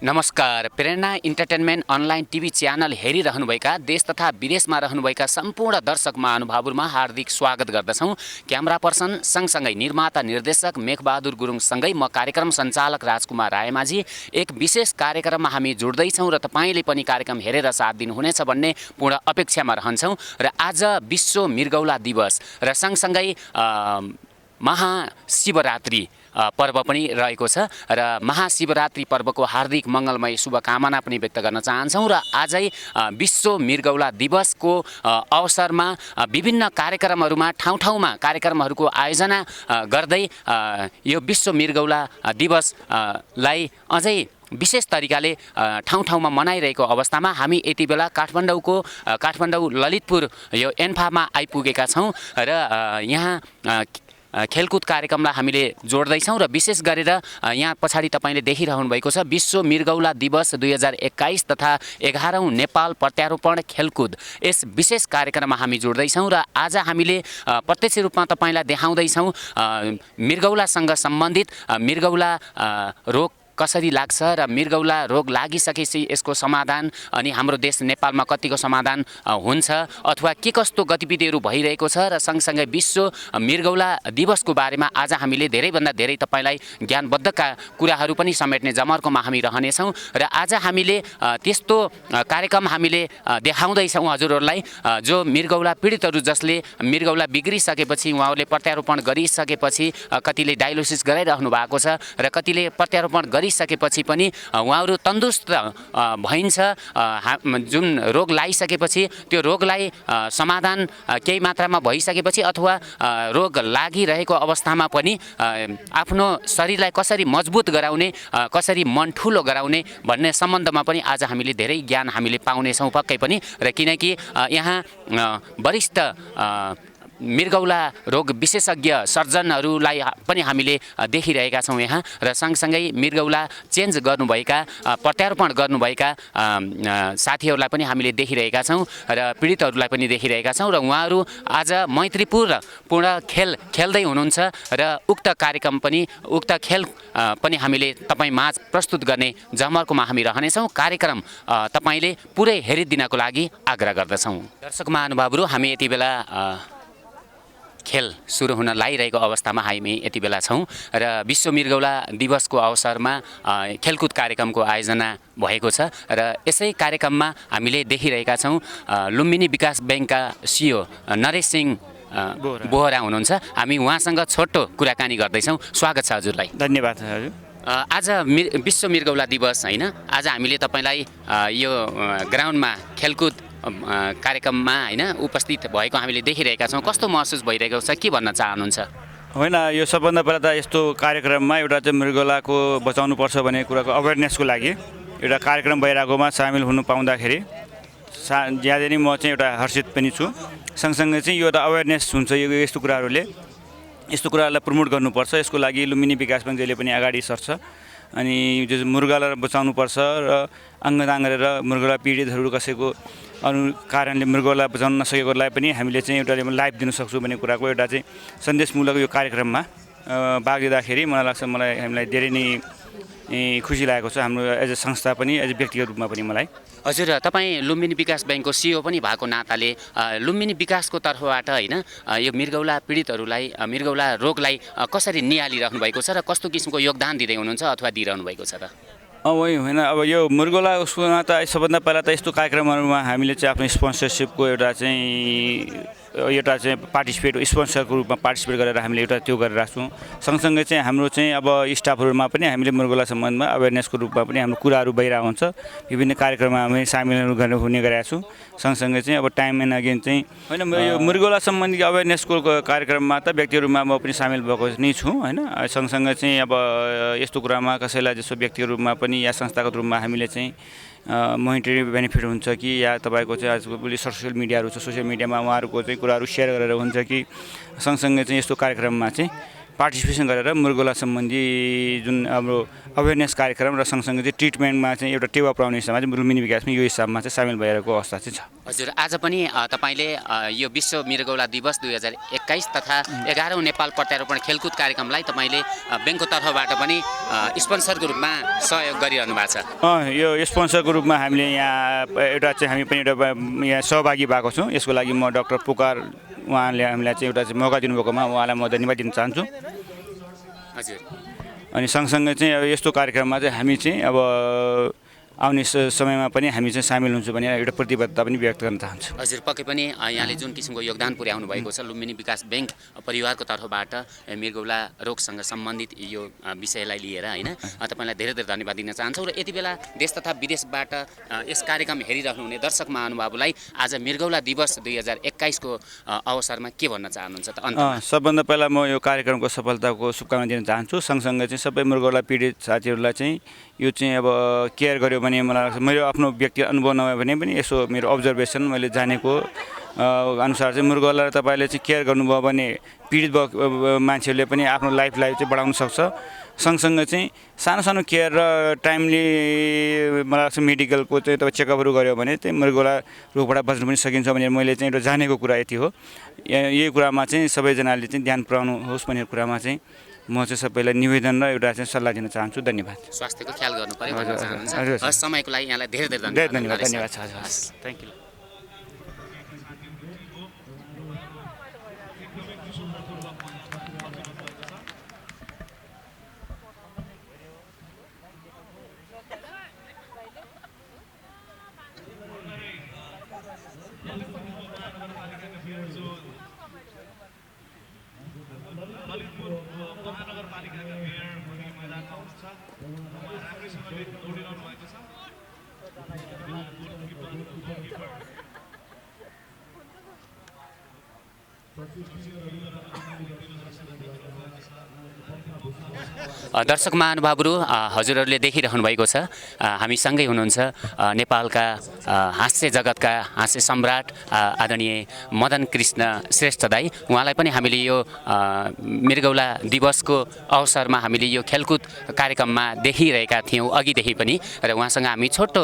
नमस्कार। प्रेरणा entertainment online TV channel हेरिरहनुभएका देश तथा विदेशमा रहनुभएका सम्पूर्ण दर्शक महानुभावहरूमा हार्दिक स्वागत गर्दछौँ। क्यामेरा पर्सन सँगसँगै निर्माता निर्देशक मेघबहादुर गुरुङसँगै म कार्यक्रम सञ्चालक राजकुमार रायमाझी एक विशेष कार्यक्रममा हामी जुड्दैछौँ र तपाईँले पनि कार्यक्रम हेरेर साथ दिनुहुनेछ भन्ने पूर्ण अपेक्षामा रहन्छौँ। र आज विश्व मृगौला दिवस र सँगसँगै महाशिवरात्रि पर्व पनि रहेको छ र महाशिवरात्रि पर्वको हार्दिक मङ्गलमय शुभकामना पनि व्यक्त गर्न चाहन्छौँ। र आजै विश्व मृगौला दिवसको अवसरमा विभिन्न कार्यक्रमहरूमा ठाउँ कार्यक्रमहरूको आयोजना गर्दै यो विश्व मृगौला दिवसलाई अझै विशेष तरिकाले ठाउँमा मनाइरहेको अवस्थामा हामी यति बेला काठमाडौँ ललितपुर यो एन्फामा आइपुगेका छौँ र यहाँ खेलकुद कार्यक्रमलाई हामीले जोड्दैछौँ र विशेष गरेर यहाँ पछाडि तपाईँले देखिरहनु भएको छ विश्व मृगौला दिवस 2021 तथा 11औं नेपाल प्रत्यारोपण खेलकुद। यस विशेष कार्यक्रममा हामी जोड्दैछौँ र आज हामीले प्रत्यक्ष रूपमा तपाईँलाई देखाउँदैछौँ मृगौलासँग सम्बन्धित मृगौला रोग कसरी लाग्छ र मृगौला रोग लागिसकेपछि यसको समाधान अनि हाम्रो देश नेपालमा कतिको समाधान हुन्छ अथवा के कस्तो गतिविधिहरू भइरहेको छ र सँगसँगै विश्व मृगौला दिवसको बारेमा आज हामीले धेरैभन्दा धेरै तपाईँलाई ज्ञानबद्धका कुराहरू पनि समेट्ने जमर्कोमा हामी रहनेछौँ। र आज हामीले त्यस्तो कार्यक्रम हामीले देखाउँदैछौँ हजुरहरूलाई जो मृगौला पीडितहरू जसले मृगौला बिग्रिसकेपछि उहाँहरूले प्रत्यारोपण गरिसकेपछि कतिले डायलिसिस गराइरहनु भएको छ र कतिले प्रत्यारोपण गरिसकेपछि पनि उहाँहरू तन्दुरुस्त भइन्छ। जुन रोग लागिसकेपछि त्यो रोगलाई समाधान केही मात्रामा भइसकेपछि अथवा रोग लागिरहेको अवस्थामा पनि आफ्नो शरीरलाई कसरी मजबुत गराउने कसरी मन ठुलो गराउने भन्ने सम्बन्धमा पनि आज हामीले धेरै ज्ञान हामीले पाउनेछौँ पक्कै पनि। र किनकि यहाँ वरिष्ठ मृगौला रोग विशेषज्ञ सर्जनहरूलाई पनि हामीले देखिरहेका छौँ यहाँ र सँगसँगै मृगौला चेन्ज गर्नुभएका प्रत्यारोपण गर्नुभएका साथीहरूलाई पनि हामीले देखिरहेका छौँ र पीडितहरूलाई पनि देखिरहेका छौँ र उहाँहरू आज मैत्रीपूर्ण खेल खेल्दै हुनुहुन्छ र उक्त कार्यक्रम पनि उक्त खेल पनि हामीले तपाईँ माझ प्रस्तुत गर्ने जमर्कोमा हामी रहनेछौँ। कार्यक्रम तपाईँले पुरै हेरिदिनको लागि आग्रह गर्दछौँ। दर्शक महानुभावहरू हामी यति बेला खेल सुरु हुन लागिरहेको अवस्थामा हामी यति बेला छौँ र विश्व मृगौला दिवसको अवसरमा खेलकुद कार्यक्रमको आयोजना भएको छ र यसै कार्यक्रममा हामीले देखिरहेका छौँ लुम्बिनी विकास ब्याङ्कका सिइओ नरेश सिंह बोहरा हुनुहुन्छ। हामी उहाँसँग छोटो कुराकानी गर्दैछौँ। स्वागत छ हजुरलाई। धन्यवाद हजुर। आज विश्व मृगौला दिवस होइन, आज हामीले तपाईँलाई यो ग्राउन्डमा खेलकुद कार्यक्रममा होइन उपस्थित भएको हामीले देखिरहेका छौँ। कस्तो महसुस भइरहेको छ, के भन्न चाहनुहुन्छ? होइन, यो सबभन्दा पहिला त यस्तो कार्यक्रममा एउटा चाहिँ मृगौलाको बचाउनुपर्छ भन्ने कुराको अवेरनेसको लागि एउटा कार्यक्रम भइरहेकोमा सामेल हुनु पाउँदाखेरि ज्यादै नै म चाहिँ एउटा हर्षित पनि छु। सँगसँगै चाहिँ यो एउटा अवेरनेस हुन्छ, यो यस्तो कुराहरूलाई प्रमोट गर्नुपर्छ। यसको लागि लुम्बिनी विकास ब्याङ्क जहिले पनि अगाडि सर्छ अनि जो मृगौला बचाउनुपर्छ र अङ्गदान गरेर मृगौला पीडितहरू कसैको अरू कारणले मृगौला बचाउन नसकेकोलाई पनि हामीले चाहिँ एउटा लाइफ दिन सक्छौँ भन्ने कुराको एउटा चाहिँ सन्देशमूलक यो कार्यक्रममा भाग लिँदाखेरि हामीलाई धेरै नै खुसी लागेको छ। हाम्रो एज अ संस्था पनि एज अ व्यक्तिगत रूपमा पनि मलाई। हजुर, तपाईँ लुम्बिनी विकास ब्याङ्कको सिइओ पनि भएको नाताले लुम्बिनी विकासको तर्फबाट होइन यो मृगौला पीडितहरूलाई मृगौला रोगलाई कसरी निहालिराख्नु भएको छ र कस्तो किसिमको योगदान दिँदै हुनुहुन्छ अथवा दिइरहनु भएको छ त? होइन, अब यो मृगौला उसमा त सबभन्दा पहिला त यस्तो कार्यक्रमहरूमा हामीले चाहिँ आफ्नो स्पोन्सरसिपको एउटा स्पोन्सरको रूपमा पार्टिसिपेट गरेर हामीले एउटा त्यो गरिरहेको छौँ। सँगसँगै चाहिँ हाम्रो चाहिँ अब स्टाफहरूमा पनि हामीले मृगौला सम्बन्धमा अवेरनेसको रूपमा पनि हाम्रो कुराहरू भइरहेको हुन्छ। विभिन्न कार्यक्रममा हामी सामेल हुने गरेका छौँ। सँगसँगै चाहिँ अब टाइम एन्ड अगेन चाहिँ होइन, यो मृगौला सम्बन्धी अवेरनेसको कार्यक्रममा त व्यक्तिहरूमा म पनि सामेल भएको नै छु होइन। सँगसँगै चाहिँ अब यस्तो कुरामा कसैलाई जस्तो व्यक्तिगत रूपमा पनि या संस्थागत रूपमा हामीले चाहिँ मोनिटरी बेनिफिट हुन्छ कि या तपाईँको चाहिँ आजकल सोसियल मिडियाहरू छ, सोसियल मिडियामा उहाँहरूको चाहिँ कुराहरू सेयर गरेर हुन्छ कि सँगसँगै चाहिँ यस्तो कार्यक्रममा चाहिँ पार्टिसिपेसन गरेर मृगौला सम्बन्धी जुन हाम्रो अवेरनेस कार्यक्रम र सँगसँगै चाहिँ ट्रिटमेन्टमा चाहिँ एउटा टेवा पुर्याउने हिसाबमा चाहिँ लुम्बिनी विकासमा यो हिसाबमा चाहिँ सामेल भइरहेको अवस्था चाहिँ छ। हजुर, आज पनि तपाईँले यो विश्व मृगौला दिवस 2021 तथा 11औं नेपाल प्रत्यारोपण खेलकुद कार्यक्रमलाई तपाईँले ब्याङ्कको तर्फबाट पनि स्पोन्सरको रूपमा सहयोग गरिरहनु भएको छ। यो स्पोन्सरको रूपमा हामीले यहाँ एउटा चाहिँ हामी पनि एउटा यहाँ सहभागी भएको छौँ। यसको लागि म डाक्टर पुकार उहाँले हामीलाई चाहिँ एउटा चाहिँ मौका दिनुभएकोमा उहाँलाई म धन्यवाद दिन चाहन्छु। हजुर, अनि सँगसँगै चाहिँ अब यस्तो कार्यक्रममा चाहिँ हामी चाहिँ अब आउने समयमा पनि हामी चाहिँ सामेल हुन्छौँ भने एउटा प्रतिबद्धता पनि व्यक्त गर्न चाहन्छु। हजुर, पक्कै पनि यहाँले जुन किसिमको योगदान पुर्याउनु भएको छ लुम्बिनी विकास ब्याङ्क परिवारको तर्फबाट मृगौला रोगसँग सम्बन्धित यो विषयलाई लिएर होइन, तपाईँलाई धेरै धेरै धन्यवाद दिन चाहन्छौँ। र यति बेला देश तथा विदेशबाट यस कार्यक्रम हेरिरहनुहुने दर्शक महानुभावलाई आज मृगौला दिवस 2021 को अवसरमा के भन्न चाहनुहुन्छ त? सबभन्दा पहिला म यो कार्यक्रमको सफलताको शुभकामना दिन चाहन्छु। सँगसँगै चाहिँ सबै मृगौला पीडित साथीहरूलाई चाहिँ यो चाहिँ अब केयर गर्यो भने मलाई लाग्छ मेरो आफ्नो व्यक्तिगत अनुभव नभए भने पनि यसो मेरो अब्जर्भेसन मैले जानेको अनुसार चाहिँ मृगौला तपाईँले चाहिँ केयर गर्नुभयो भने पीडित मान्छेहरूले पनि आफ्नो लाइफलाई चाहिँ बढाउन सक्छ। सँगसँगै चाहिँ सानो सानो केयर र टाइमली मलाई लाग्छ मेडिकलको चाहिँ तपाईँ चेकअपहरू गऱ्यो भने चाहिँ मृगौला रोगबाट बच्नु पनि सकिन्छ भनेर मैले चाहिँ एउटा जानेको कुरा यति हो। यही कुरामा चाहिँ सबैजनाले चाहिँ ध्यान पुर्याउनु होस् भन्ने कुरामा चाहिँ म चाहिँ सबैलाई निवेदन र एउटा चाहिँ सल्लाह दिन चाहन्छु। धन्यवाद। स्वास्थ्यको ख्याल गर्नु पर्यो भन्न चाहनुहुन्छ। समयको लागि यहाँलाई धेरै धेरै धन्यवाद। धन्यवाद छ। Thank you. दर्शक महानुभावहरू हजुरहरूले देखिरहनु भएको छ हामीसँगै हुनुहुन्छ नेपालका हास्य जगतका हास्य सम्राट आदरणीय मदन कृष्ण श्रेष्ठ दाई। उहाँलाई पनि हामीले यो मृगौला दिवसको अवसरमा हामीले यो खेलकुद कार्यक्रममा देखिरहेका थियौँ अघिदेखि पनि र उहाँसँग हामी छोटो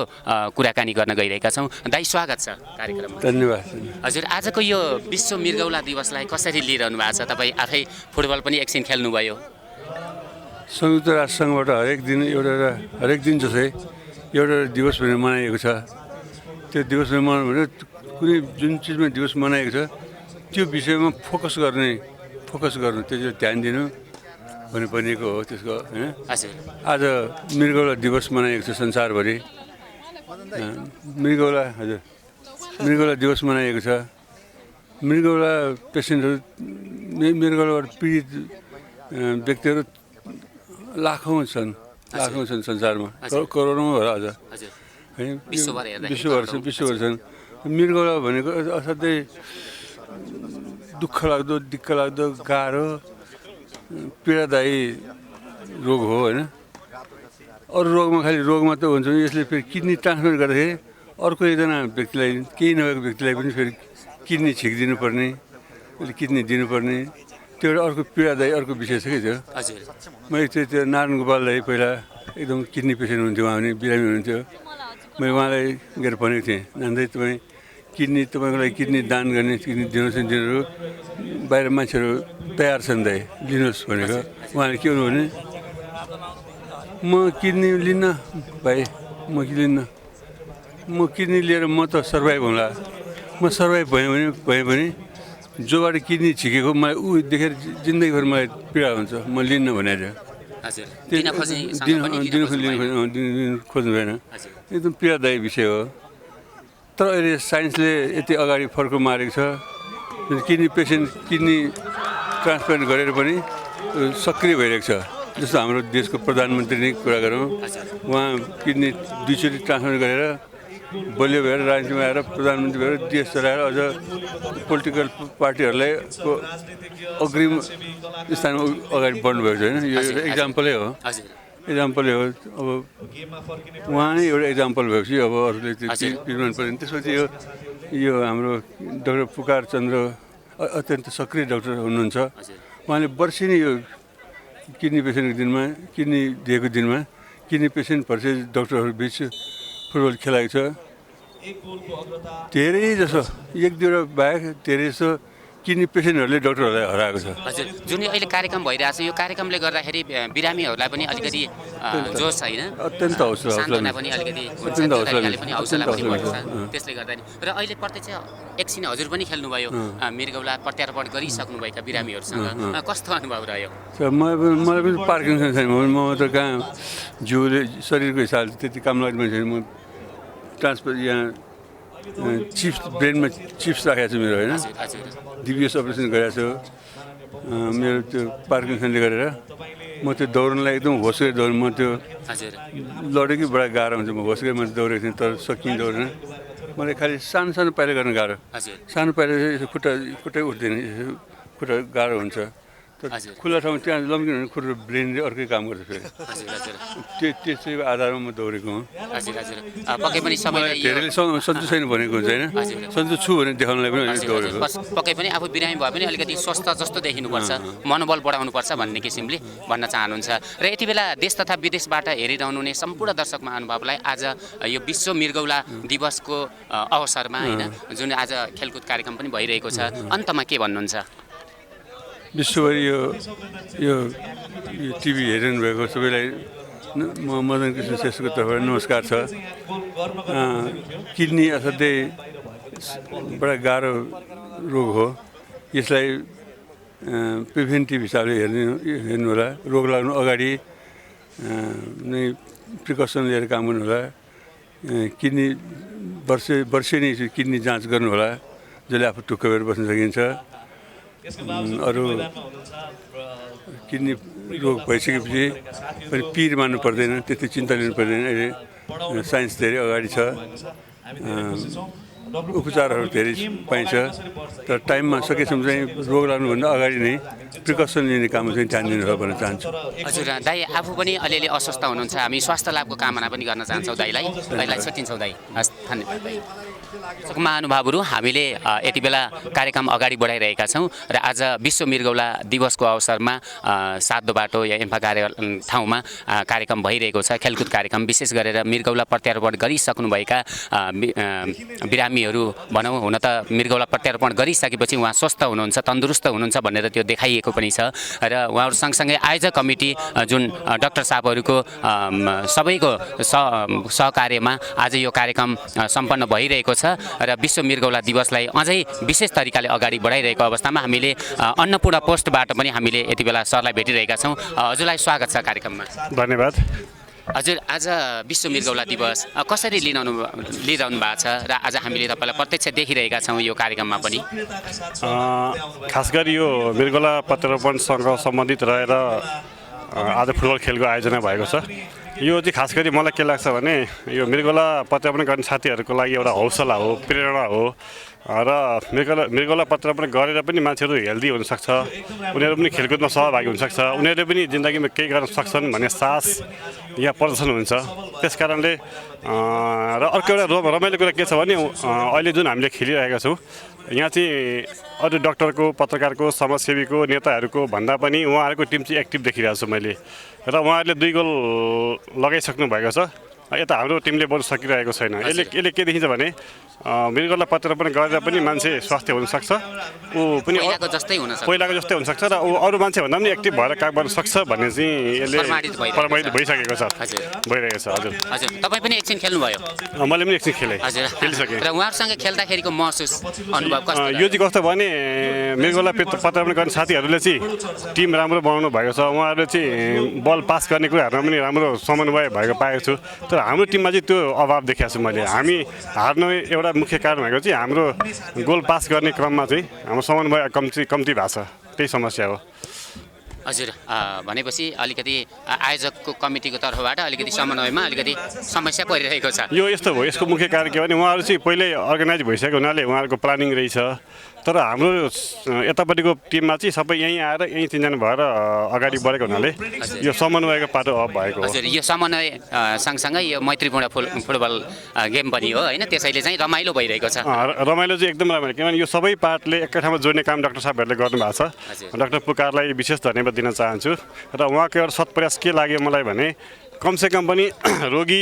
कुराकानी गर्न गइरहेका छौँ। दाई स्वागत छ कार्यक्रममा। धन्यवाद। हजुर, आजको यो विश्व मृगौला दिवसलाई कसरी लिइरहनु भएको छ? तपाईँ आफै फुटबल पनि एकछिन खेल्नुभयो। संयुक्त राष्ट्रसङ्घबाट हरेक दिन जस्तै एउटा दिवस भनेर मनाइएको छ। त्यो दिवस मनाउनु भने कुनै जुन चिजमा दिवस मनाएको छ त्यो विषयमा फोकस गर्नु त्यो ध्यान दिनु भन्नुपर्नेको हो त्यसको होइन। आज मृगौला दिवस मनाइएको छ संसारभरि। मृगौला दिवस मनाइएको छ। मृगौला पेसेन्टहरू मृगौलाबाट पीडित व्यक्तिहरू लाखौँ छन् संसारमा, करोडौँ होला अझ होइन, विश्वभर छन्। मृगौला भनेको असाध्यै दिक्क लाग्दो गाह्रो पीडादायी रोग हो होइन। अरू रोगमा खालि रोग मात्रै हुन्छ यसले फेरि किडनी ट्रान्सप्लान्ट गर्दाखेरि अर्को एकजना व्यक्तिलाई केही नभएको व्यक्तिलाई पनि फेरि किडनी छिकिदिनु पर्ने, किडनी दिनुपर्ने, त्यो एउटा अर्को पीडादायी अर्को विषय छ कि त्यो। मैले त्यो नारायण गोपाल दाई पहिला एकदम किडनी पेसेन्ट हुन्थ्यो, उहाँ पनि बिरामी हुनुहुन्थ्यो। मैले उहाँलाई गएर भनेको थिएँ, नान्दै तपाईँको लागि किडनी दान गर्ने किडनी दिनुहोस् नि दिनुहरू बाहिर मान्छेहरू तयार छन् दाइ लिनुहोस् भनेको। उहाँले के भन्नु भने म किडनी लिन्न भाइ, म किडनी लिएर म त सर्भाइभ होला। म सर्भाइभ भएँ भने जोबाट किडनी छिकेको मलाई ऊ देखेर जिन्दगीभर मलाई पीडा हुन्छ, म लिन्न भनेर खोज्नु भएन। एकदम पीडादायी विषय हो। तर अहिले साइन्सले यति अगाडि फर्को मारेको छ। किडनी पेसेन्ट किडनी ट्रान्सप्लान्ट गरेर पनि सक्रिय भइरहेको छ। जस्तो हाम्रो देशको प्रधानमन्त्री नै कुरा गरौँ, उहाँ किडनी 2 चोटि ट्रान्सप्लान्ट गरेर बलियो भएर राजनीतिमा आएर प्रधानमन्त्री भएर देश चलाएर अझ पोलिटिकल पार्टीहरूलाई अग्रिम स्थानमा अगाडि बढ्नुभएको छ होइन। यो एउटा इक्जाम्पलै हो। अब उहाँ नै एउटा इक्जाम्पल भएपछि अब अरूले ट्रिटमेन्ट पर्दैन। त्यसपछि यो हाम्रो डाक्टर पुकार चन्द्र अत्यन्त सक्रिय डाक्टर हुनुहुन्छ। उहाँले वर्षेनी यो किडनी पेसेन्टको दिनमा किडनी दिएको दिनमा किडनी पेसेन्ट भर्सेस डक्टरहरू बिच फुटबल खेलाएको छ। धेरै जसो एक दुईवटा बाहेक धेरै जसो किडनी पेसेन्टहरूले डक्टरहरूलाई हराएको छ। हजुर, जुन अहिले कार्यक्रम भइरहेछ यो कार्यक्रमले गर्दाखेरि बिरामीहरूलाई पनि अलिकति जोस होइन, अत्यन्त हौसला सान्त्वना पनि अलिकति हुन्छ, अत्यन्त त्यो हौसला तरिकाले पनि हौसला पनि अत्यन्त बढ्छ। हौसला। त्यसले गर्दा नि र अहिले प्रत्यक्ष एकछिन हजुर पनि खेल्नुभयो मृगौला प्रत्यारोपण गरिसक्नुभएका बिरामीहरूसँग कस्तो अनुभव रह्यो? मलाई पनि पार्किन्सन छैन, म त कहाँ जिउले शरीरको हिसाबले त्यति काम लाग्ने मान्छे म ट्रान्सफर यहाँ चिप्स ब्रेनमा चिप्स राखेको छु मेरो होइन, डिबिएस अपरेसन गरेको छु मेरो त्यो पार्किन्सनले गरेर। म त्यो दौड्नलाई एकदम होसगरी दौड, म त्यो लडेकै बडा गाह्रो हुन्छ, म होसगरी मान्छे दौडेको थिएँ तर सकिने दौडेन। मलाई खालि सानो सानो पाइला गर्न गाह्रो, सानो पाइला यसो खुट्टै उठ्दैन, यसो खुट्टा गाह्रो हुन्छ। खुल्ला ठाउँमा त्यहाँ लम्किनु भने खुट्टा ब्रेनले अर्कै काम गर्छ फेरि। त्यसै आधारमा म दौडेको हुँ। पक्कै पनि सबैलाई धेरैले सन्चो छैन भनेको हुन्छ होइन, सन्चो छु भने देखाउनलाई पनि दौडेको। पक्कै पनि आफू बिरामी भए पनि अलिकति स्वस्थ जस्तो देखिनुपर्छ, मनोबल बढाउनुपर्छ भन्ने किसिमले भन्न चाहनुहुन्छ। र यति बेला देश तथा विदेशबाट हेरिरहनु हुने सम्पूर्ण दर्शक महानुभावलाई आज यो विश्व मृगौला दिवसको अवसरमा होइन जुन आज खेलकुद कार्यक्रम पनि भइरहेको छ, अन्तमा के भन्नुहुन्छ? विश्वभरि यो टिभी हेरिरहनु भएको सबैलाई म मदन कृष्ण श्रेष्ठको तर्फबाट नमस्कार छ। किडनी असाध्यै बडा गाह्रो रोग हो, यसलाई प्रिभेन्टिभ हिसाबले हेर्नु होला। रोग लाग्नु अगाडि नै प्रिकसन लिएर काम गर्नु होला। किडनी वर्षेनी किडनी जाँच गर्नु होला, जसले आफू टुक्क भएर बस्न सकिन्छ। अरू किडनी रोग भइसकेपछि पनि पिर मान्नु पर्दैन, त्यति चिन्ता लिनु पर्दैन। अहिले साइन्स धेरै अगाडि छ, उपचारहरू धेरै पाइन्छ, तर टाइममा सकेसम्म चाहिँ रोग लाग्नुभन्दा अगाडि नै प्रिकसन लिने काममा चाहिँ ध्यान दिनु होला भन्न चाहन्छु। हजुर दाइ, आफू पनि अलिअलि अस्वस्थ हुनुहुन्छ, हामी स्वास्थ्य लाभको कामना पनि गर्न चाहन्छौँ दाइलाई। दाइलाई छुट्टिन्छौँ दाइ। हस्, धन्यवाद दाइ। महानुभावहरू, हामीले यति बेला कार्यक्रम अगाडि बढाइरहेका छौँ र आज विश्व मृगौला दिवसको अवसरमा सातो बाटो या एम्फा ठाउँमा कार्यक्रम भइरहेको छ। खेलकुद कार्यक्रम विशेष गरेर मृगौला प्रत्यारोपण गरिसक्नुभएका बिरामीहरू भनौँ, हुन त मृगौला प्रत्यारोपण गरिसकेपछि उहाँ स्वस्थ हुनुहुन्छ, तन्दुरुस्त हुनुहुन्छ भनेर त्यो देखाइएको पनि छ। र उहाँहरू सँगसँगै आयोजक कमिटी जुन डाक्टर साहबहरूको सबैको सहकार्यमा आज यो कार्यक्रम सम्पन्न भइरहेको छ र विश्व मृगौला दिवसलाई अझै विशेष तरिकाले अगाडि बढाइरहेको अवस्थामा हामीले अन्नपूर्ण पोस्टबाट पनि हामीले यति बेला सरलाई भेटिरहेका छौँ। हजुरलाई स्वागत छ कार्यक्रममा। धन्यवाद। हजुर, आज विश्व मृगौला दिवस कसरी लिइरहनु भएको छ र आज हामीले तपाईँलाई प्रत्यक्ष देखिरहेका छौँ यो कार्यक्रममा पनि? खास गरी यो मृगौला प्रत्यारोपणसँग सम्बन्धित रहेर आज फुटबल खेलको आयोजना भएको छ। यो चाहिँ खास गरी मलाई के लाग्छ भने यो मृगौला प्रत्यारोपण गर्ने साथीहरूको लागि एउटा हौसला हो, प्रेरणा हो र मृगौला प्रत्यारोपण गरेर पनि मान्छेहरू हेल्दी हुनसक्छ, उनीहरू पनि खेलकुदमा सहभागी हुनसक्छ, उनीहरूले पनि जिन्दगीमा केही गर्न सक्छन् भन्ने साहस यहाँ प्रदर्शन हुन्छ। त्यस कारणले र अर्को एउटा रमाइलो कुरा के छ भने अहिले जुन हामीले खेलिरहेका छौँ यहाँ चाहिँ अरू डक्टरको, पत्रकारको, समाजसेवीको, नेताहरूको भन्दा पनि उहाँहरूको टिम चाहिँ एक्टिभ देखिरहेको छु मैले र उहाँहरूले 2 गोल लगाइसक्नु भएको छ। यता हाम्रो टिमले बरु सकिरहेको छैन। यसले के देखिन्छ भने मृगौला प्रत्यारोपण गरेर पनि मान्छे स्वास्थ्य हुनसक्छ, ऊ पनि पहिलाको जस्तै हुनसक्छ र ऊ अरू मान्छे भन्दा पनि एक्टिभ भएर काम गर्न सक्छ भन्ने चाहिँ यसले प्रमाणित भइसकेको छ, भइरहेको छ। हजुर, तपाईँ पनि एकछिन खेल्नुभयो? मैले पनि एकछिन खेलेँ, खेलिसकेँ। र उहाँहरूसँग खेल्दाखेरिको महसुस अनुभव कस्तो? यो चाहिँ कस्तो भने मृगौला प्रत्यारोपण गर्ने साथीहरूले चाहिँ टिम राम्रो बनाउनु भएको छ। उहाँहरूले चाहिँ बल पास गर्ने कुराहरूमा पनि राम्रो समन्वय भएको पाएको छु। तर हाम्रो टिममा चाहिँ त्यो अभाव देखाएको छु मैले। हामी हार्नु एउटा मुख्य कारण भएको चाहिँ हाम्रो गोल पास गर्ने क्रममा चाहिँ हाम्रो समन्वय कम्ती भएको छ, त्यही समस्या हो। हजुर, भनेपछि अलिकति आयोजकको कमिटीको तर्फबाट अलिकति समन्वयमा अलिकति समस्या परिरहेको छ। यो यस्तो हो, यसको मुख्य कारण के भने उहाँहरू चाहिँ पहिल्यै अर्गनाइज भइसकेको हुनाले उहाँहरूको प्लानिङ रहेछ तर हाम्रो यतापट्टिको टिममा चाहिँ सबै यहीँ आएर यहीँ 3 जना भएर अगाडि बढेको हुनाले यो समन्वयको पाटो अफ भएको हो। हजुर यो समन्वय सँगसँगै यो मैत्रीपूर्ण फुटबल गेम पनि हो होइन, त्यसैले चाहिँ रमाइलो भइरहेको छ। रमाइलो चाहिँ एकदम रमाइलो, किनभने यो सबै पार्टले एकै ठाउँमा जोड्ने काम डाक्टर साहबहरूले गर्नुभएको छ। डाक्टर पुकारलाई विशेष धन्यवाद दिन चाहन्छु र उहाँको एउटा सत्प्रयास के लाग्यो मलाई भने कमसेकम पनि रोगी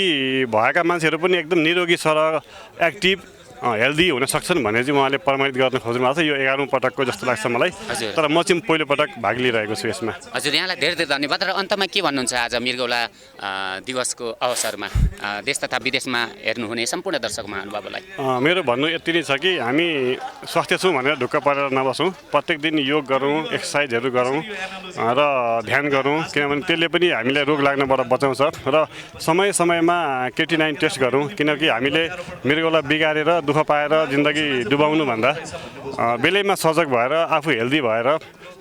भएका मान्छेहरू पनि एकदम निरोगी सरल एक्टिभ हेल्दी हुन सक्छन् भन्ने चाहिँ उहाँले प्रमाणित गर्न खोज्नु भएको छ। यो 11औं पटकको जस्तो लाग्छ मलाई, तर म चाहिँ पहिलो पटक भाग लिइरहेको छु यसमा। हजुर यहाँलाई धेरै धेरै धन्यवाद। र अन्तमा के भन्नुहुन्छ आज मृगौला दिवसको अवसरमा देश तथा विदेशमा हेर्नुहुने सम्पूर्ण दर्शक महानुभावलाई? मेरो भन्नु यति नै छ कि हामी स्वास्थ्य छौँ भनेर ढुक्क परेर नबसौँ, प्रत्येक दिन योग गरौँ, एक्सर्साइजहरू गरौँ र ध्यान गरौँ, किनभने त्यसले पनि हामीलाई रोग लाग्नबाट बचाउँछ। र समय समयमा केटी9 टेस्ट गरौँ, किनकि हामीले मृगौला बिगारेर दुःख पाएर जिन्दगी डुबाउनुभन्दा बेलैमा सजग भएर आफू हेल्दी भएर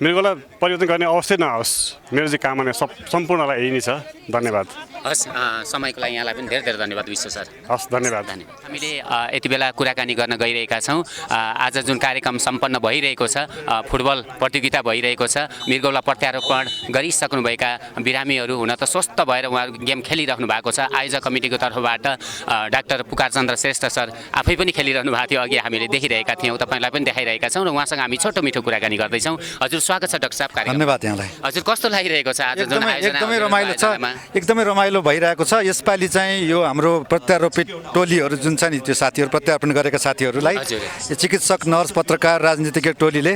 मृगौला परिवर्तन गर्ने अवस्थै नआओस्, मेरो चाहिँ कामना सम्पूर्णलाई यही नै छ। धन्यवाद। हस्, समयको लागि यहाँलाई पनि धेरै धेरै धन्यवाद विश्व सर। हस्, धन्यवाद। हामीले यति बेला कुराकानी गर्न गइरहेका छौँ। आज जुन कार्यक्रम सम्पन्न भइरहेको छ, फुटबल प्रतियोगिता भइरहेको छ, मृगौला प्रत्यारोपण गरिसक्नुभएका बिरामीहरू हुन त स्वस्थ भएर उहाँहरू गेम खेलिरहनु भएको छ। आयोजक कमिटीको तर्फबाट डाक्टर पुकारचन्द्र श्रेष्ठ सर आफै पनि खेलिरहनु भएको थियो, अघि हामीले देखिरहेका थियौँ, तपाईँलाई पनि देखाइरहेका छौँ र उहाँसँग हामी छोटो मिठो कुराकानी गर्दैछौँ। हजुर स्वागत छ डाक्टर साहब कार्यक्रम। धन्यवाद यहाँलाई। हजुर कस्तो लागिरहेको छ आज जुन आयोजना? एकदमै रमाइलो छ, एकदमै रमाइलो भइरहेको छ। यसपालि चाहिँ यो हाम्रो प्रत्यारोपित टोलीहरू जुन छ नि, त्यो साथीहरू प्रत्यारोपण गरेका साथीहरूलाई चिकित्सक, नर्स, पत्रकार, राजनीतिज्ञ टोलीले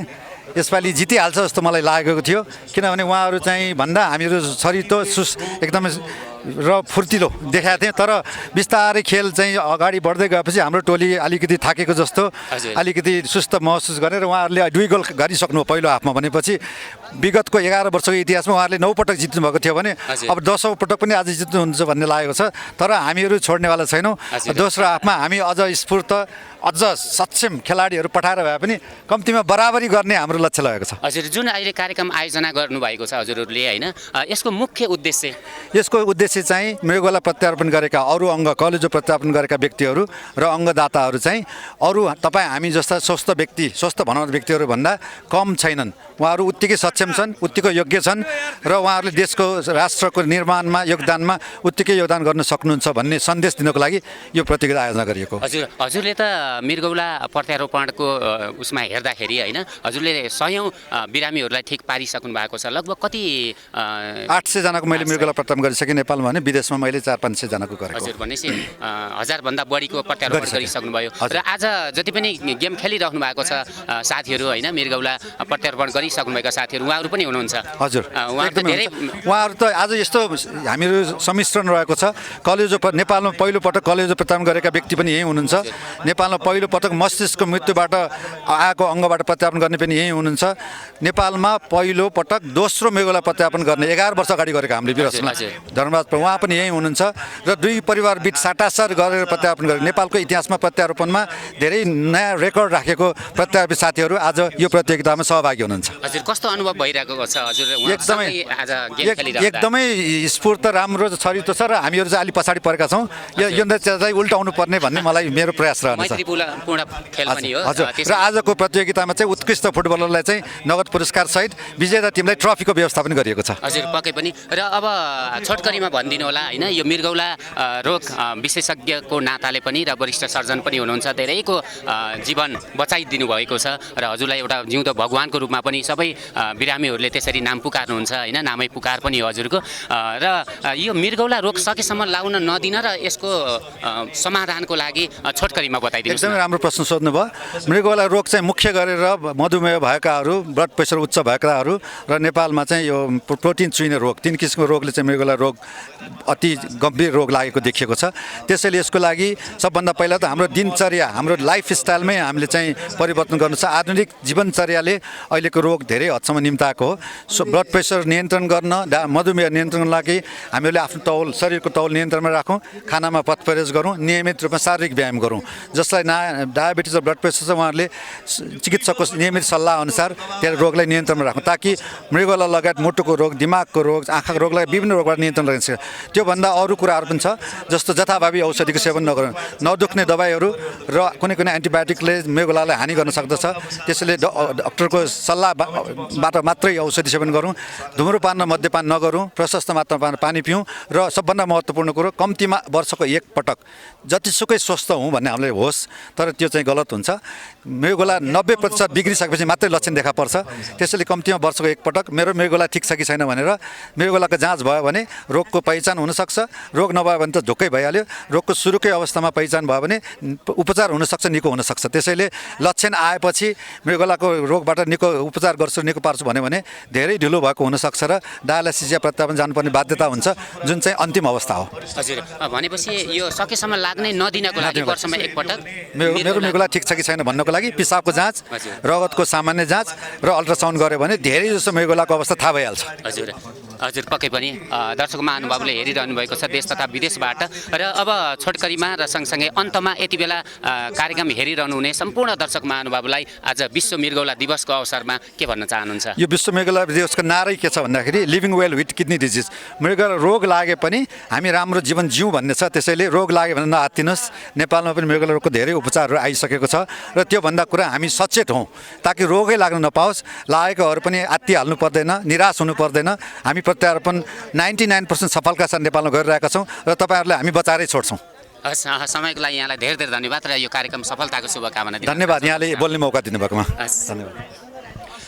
यसपालि जितिहाल्छ जस्तो मलाई लागेको थियो, किनभने उहाँहरू चाहिँ भन्दा हामीहरू छरितो एकदमै र फुर्तिलो देखाएको थिएँ। तर बिस्तारै खेल चाहिँ अगाडि बढ्दै गएपछि हाम्रो टोली अलिकति थाकेको जस्तो, अलिकति सुस्त महसुस गरेर उहाँहरूले 2 गोल गरिसक्नु पहिलो हाफमा। भनेपछि विगतको 11 वर्षको इतिहासमा उहाँहरूले 9 पटक जित्नुभएको थियो भने अब 10औं पटक पनि आज जित्नुहुन्छ भन्ने लागेको छ। तर हामीहरू छोड्नेवाला छैनौँ। दोस्रो हाफमा हामी अझ स्फूर्त, अझ सक्षम खेलाडीहरू पठाएर भए पनि कम्तीमा बराबरी गर्ने हाम्रो लक्ष्य लागेको छ। हजुर जुन अहिले कार्यक्रम आयोजना गर्नुभएको छ हजुरहरूले होइन, यसको मुख्य यसको उद्देश्य चाहिँ मृगौला प्रत्यारोपण गरेका अरू अङ्ग कलेजो प्रत्यारोपण गरेका व्यक्तिहरू र अङ्गदाताहरू चाहिँ अरू तपाईँ हामी जस्ता स्वस्थ व्यक्ति, स्वस्थ भनौँ व्यक्तिहरू भन्दा कम छैनन्। उहाँहरू उत्तिकै सक्षम छन्, उत्तिकै योग्य छन् र उहाँहरूले देशको राष्ट्रको निर्माणमा योगदानमा उत्तिकै योगदान गर्न सक्नुहुन्छ भन्ने सन्देश दिनको लागि यो प्रतियोगिता आयोजना गरिएको। हजुरले त मृगौला प्रत्यारोपणको उसमा हेर्दाखेरि होइन, हजुरले 100औं बिरामीहरूलाई ठिक पारिसक्नु भएको छ। लगभग कति 800 जनाको मैले मृगौला प्रत्यारोपण गरिसकेँ नेपालमा भने, विदेशमा मैले 400-500 जनाको गरेको। हजुर भनेपछि 1000 भन्दा बढीको प्रत्यारोपण गरिसक्नुभयो। र आज जति पनि गेम खेलिराख्नु भएको छ साथीहरू होइन, मृगौला प्रत्यारोपण गरिसक्नुभएका साथीहरू उहाँहरू पनि हुनुहुन्छ। हजुर उहाँहरू त आज यस्तो हामीहरू सम्मिश्रण रहेको छ। कलेजो नेपालमा पहिलो पटक कलेजो प्रत्यारोपण गरेका व्यक्ति पनि यही हुनुहुन्छ। नेपालमा पहिलो पटक मस्तिष्कको मृत्युबाट आएको अङ्गबाट प्रत्यारोपण गर्ने पनि यही हुनुहुन्छ। नेपालमा पहिलो पटक दोस्रो मृगौला प्रत्यारोपण गर्ने 11 वर्ष अगाडि गरेका हामीले विरसमा धर्मराज उहाँ पनि यही हुनुहुन्छ। र 2 परिवार बिच साटासाट गरेर प्रत्यारोपण गरे। नेपालको इतिहासमा प्रत्यारोपणमा धेरै नयाँ रेकर्ड राखेको प्रत्यारोपित साथीहरू आज यो प्रतियोगितामा सहभागी हुनुहुन्छ। हजुर कस्तो अनुभव भइरहेको छ हजुर? एकदमै स्फूर्त, राम्रो छरितो छ र हामीहरू चाहिँ अलि पछाडि परेका छौँ। यो चाहिँ उल्टाउनु पर्ने भन्ने मलाई मेरो प्रयास रहन्छ। हजुर र आजको प्रतियोगितामा चाहिँ उत्कृष्ट फुटबलरलाई चाहिँ नगद पुरस्कार सहित विजेता टिमलाई ट्रफीको व्यवस्था पनि गरिएको छ। हजुर पक्कै पनि। र अब छोटकरीमा भनिदिनु होला होइन, यो मृगौला रोग विशेषज्ञको नाताले पनि र वरिष्ठ सर्जन पनि हुनुहुन्छ, धेरैको जीवन बचाइदिनु भएको छ र हजुरलाई एउटा जिउँदो भगवानको रूपमा पनि सबै बिरामीहरूले त्यसरी नाम पुकार्नुहुन्छ होइन, नामै पुकार पनि हो हजुरको। र यो मृगौला रोग सकेसम्म लाउन नदिन र यसको समाधानको लागि छोटकरीमा बताइदिनु। एकदमै राम्रो प्रश्न सोध्नुभयो। मृगौला रोग चाहिँ मुख्य गरेर मधुमेह भएकाहरू, ब्लड प्रेसर उच्च भएकाहरू र नेपालमा चाहिँ यो प्रोटिन चुइने रोग, 3 किसिमको रोगले चाहिँ मृगौला रोग अति गम्भीर रोग लागेको देखिएको छ। त्यसैले यसको लागि सबभन्दा पहिला त हाम्रो दिनचर्या, हाम्रो लाइफस्टाइलमै हामीले चाहिँ परिवर्तन गर्नु छ। आधुनिक जीवनचर्याले अहिलेको रोग धेरै हदसम्म निम्ताएको हो। ब्लड प्रेसर नियन्त्रण गर्न, मधुमेह नियन्त्रणको लागि हामीहरूले आफ्नो तौल, शरीरको तौल नियन्त्रणमा राखौँ, खानामा पथपरहेज गरौँ, नियमित रूपमा शारीरिक व्यायाम गरौँ। जसलाई डायबिटिज र ब्लड प्रेसर छ उहाँहरूले चिकित्सकको नियमित सल्लाह अनुसार त्यस रोगलाई नियन्त्रणमा राखौँ, ताकि मृगौला लगायत मुटुको रोग, दिमागको रोग, आँखाको रोगलाई विभिन्न रोगबाट नियन्त्रण रहन्छ। त्योभन्दा अरू कुराहरू पनि छ, जस्तो जथाभावी औषधिको सेवन नगर्नु, नदुख्ने दबाईहरू र कुनै कुनै एन्टिबायोटिकले मृगौलालाई हानि गर्न सक्दछ, त्यसैले डक्टरको सल्लाहबाट मात्रै औषधि सेवन गरौँ, धुम्रपान र मद्यपान नगरौँ, प्रशस्त मात्रामा पानी पिउँ र सबभन्दा महत्त्वपूर्ण कुरो कम्तीमा वर्षको एक पटक जतिसुकै स्वस्थ हुँ भन्ने हामीले होस्, तर त्यो चाहिँ गलत हुन्छ। मृगौला 90% बिग्रिसकेपछि मात्रै लक्षण देखा पर्छ, त्यसैले कम्तीमा वर्षको एक पटक मेरो मृगौला ठिक छ कि छैन भनेर मृगौलाको जाँच भयो भने रोगको पहिचान हुनसक्छ, रोग नभयो भने त झोक्कै भइहाल्यो, रोगको सुरुकै अवस्थामा पहिचान भयो भने उपचार हुनसक्छ, निको हुनसक्छ। त्यसैले लक्षण आएपछि मृगौलाको रोगबाट निको उपचार गर्छु, निको पार्छु भन्यो भने धेरै ढिलो भएको हुनसक्छ र डायलासिस या प्रत्यारोपण जानुपर्ने बाध्यता हुन्छ, जुन चाहिँ अन्तिम अवस्था हो। हजुर, भनेपछि यो सकेसम्म लाग्नै नदिनको लागि वर्षमा एकपटक मेरो मृगौला ठिक छ कि छैन भन्नको लागि पिसाबको जाँच, रगतको सामान्य जाँच र अल्ट्रासाउन्ड गऱ्यो भने धेरै जसो मृगौलाको अवस्था थाहा भइहाल्छ। हजुर हजुर, पक्कै पनि दर्शक महानुभावले हेरिरहनु भएको छ देश तथा विदेशबाट। र अब छोटकरीमा र सँगसँगै अन्तमा यति बेला कार्यक्रम हेरिरहनु हुने सम्पूर्ण दर्शक महानुभावलाई आज विश्व मृगौला दिवसको अवसरमा के भन्न चाहनुहुन्छ? यो विश्व मृगौला दिवसको नारै के छ भन्दाखेरि living well with kidney disease. मृगौला रोग लागे पनि हामी राम्रो जीवन जिउँ भन्ने छ, त्यसैले रोग लाग्यो भने नआत्तिनुहोस्। नेपालमा पनि मृगौला रोगको धेरै उपचारहरू आइसकेको छ र त्योभन्दा कुरा हामी सचेत हौँ ताकि रोगै लाग्न नपाओस्, लागेकोहरू पनि आत्तिहाल्नु पर्दैन, निराश हुनु पर्दैन। हामी प्रत्यारोपण 99% सफलका साथ नेपालमा गरिरहेका छौँ र तपाईँहरूलाई हामी बचाएरै छोड्छौँ। हस्, समयको लागि यहाँलाई धेरै धेरै धन्यवाद र यो कार्यक्रम सफलताको शुभकामना दिनु। धन्यवाद यहाँले बोल्ने मौका दिनुभएकोमा। धन्यवाद।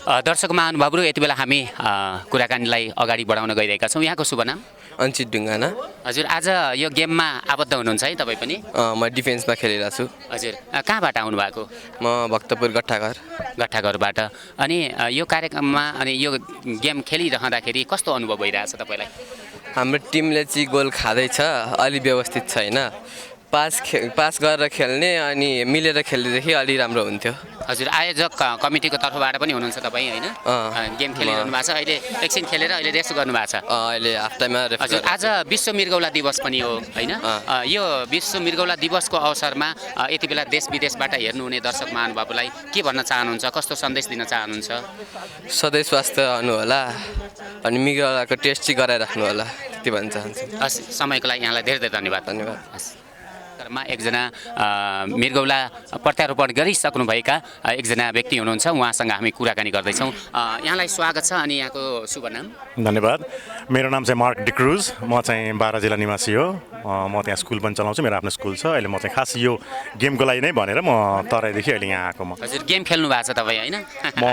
दर्शक महानुभावहरू, यति बेला हामी कुराकानीलाई अगाडि बढाउन गइरहेका छौँ। यहाँको शुभ नाम? अन्चित ढुङ्गाना। हजुर, आज यो गेममा आबद्ध हुनुहुन्छ है तपाईँ पनि? म डिफेन्समा खेलिरहेको छु। हजुर, कहाँबाट आउनुभएको? म भक्तपुर गट्ठाघरबाट। अनि यो कार्यक्रममा अनि यो गेम खेलिरहँदाखेरि कस्तो अनुभव भइरहेछ तपाईँलाई? हाम्रो टिमले चाहिँ गोल खाँदैछ, अलि व्यवस्थित छैन। पास गरेर खेल्ने अनि मिलेर खेल्नेदेखि अलि राम्रो हुन्थ्यो। हजुर, आयोजक कमिटीको तर्फबाट पनि हुनुहुन्छ तपाईँ होइन? गेम खेलिरहनु भएको छ, अहिले एकछिन खेलेर अहिले रेस्ट गर्नुभएको छ? अहिले हाफ टाइममा। हजुर, आज विश्व मृगौला दिवस पनि हो होइन? यो विश्व मृगौला दिवसको अवसरमा यति बेला देश विदेशबाट हेर्नुहुने दर्शक महानुभावलाई के भन्न चाहनुहुन्छ, कस्तो सन्देश दिन चाहनुहुन्छ? सधैँ स्वास्थ्य रहनु होला अनि मृगौलाको टेस्ट चाहिँ गराइराख्नु होला, त्यति भन्न चाहन्छु। हस्, समयको लागि यहाँलाई धेरै धेरै धन्यवाद। धन्यवाद। मा एकजना मृगौला प्रत्यारोपण गरिसक्नुभएका एकजना व्यक्ति हुनुहुन्छ, उहाँसँग हामी कुराकानी गर्दैछौँ। यहाँलाई स्वागत छ अनि यहाँको शुभ नाम? धन्यवाद। मेरो नाम चाहिँ मार्क डिक्रुज, म चाहिँ बारा जिल्ला निवासी हो। म त्यहाँ स्कुल पनि चलाउँछु, मेरो आफ्नो स्कुल छ। अहिले म चाहिँ खास यो गेमको लागि नै भनेर म तराईदेखि अहिले यहाँ आएको। म हजुर, गेम खेल्नु भएको छ तपाईँ होइन? म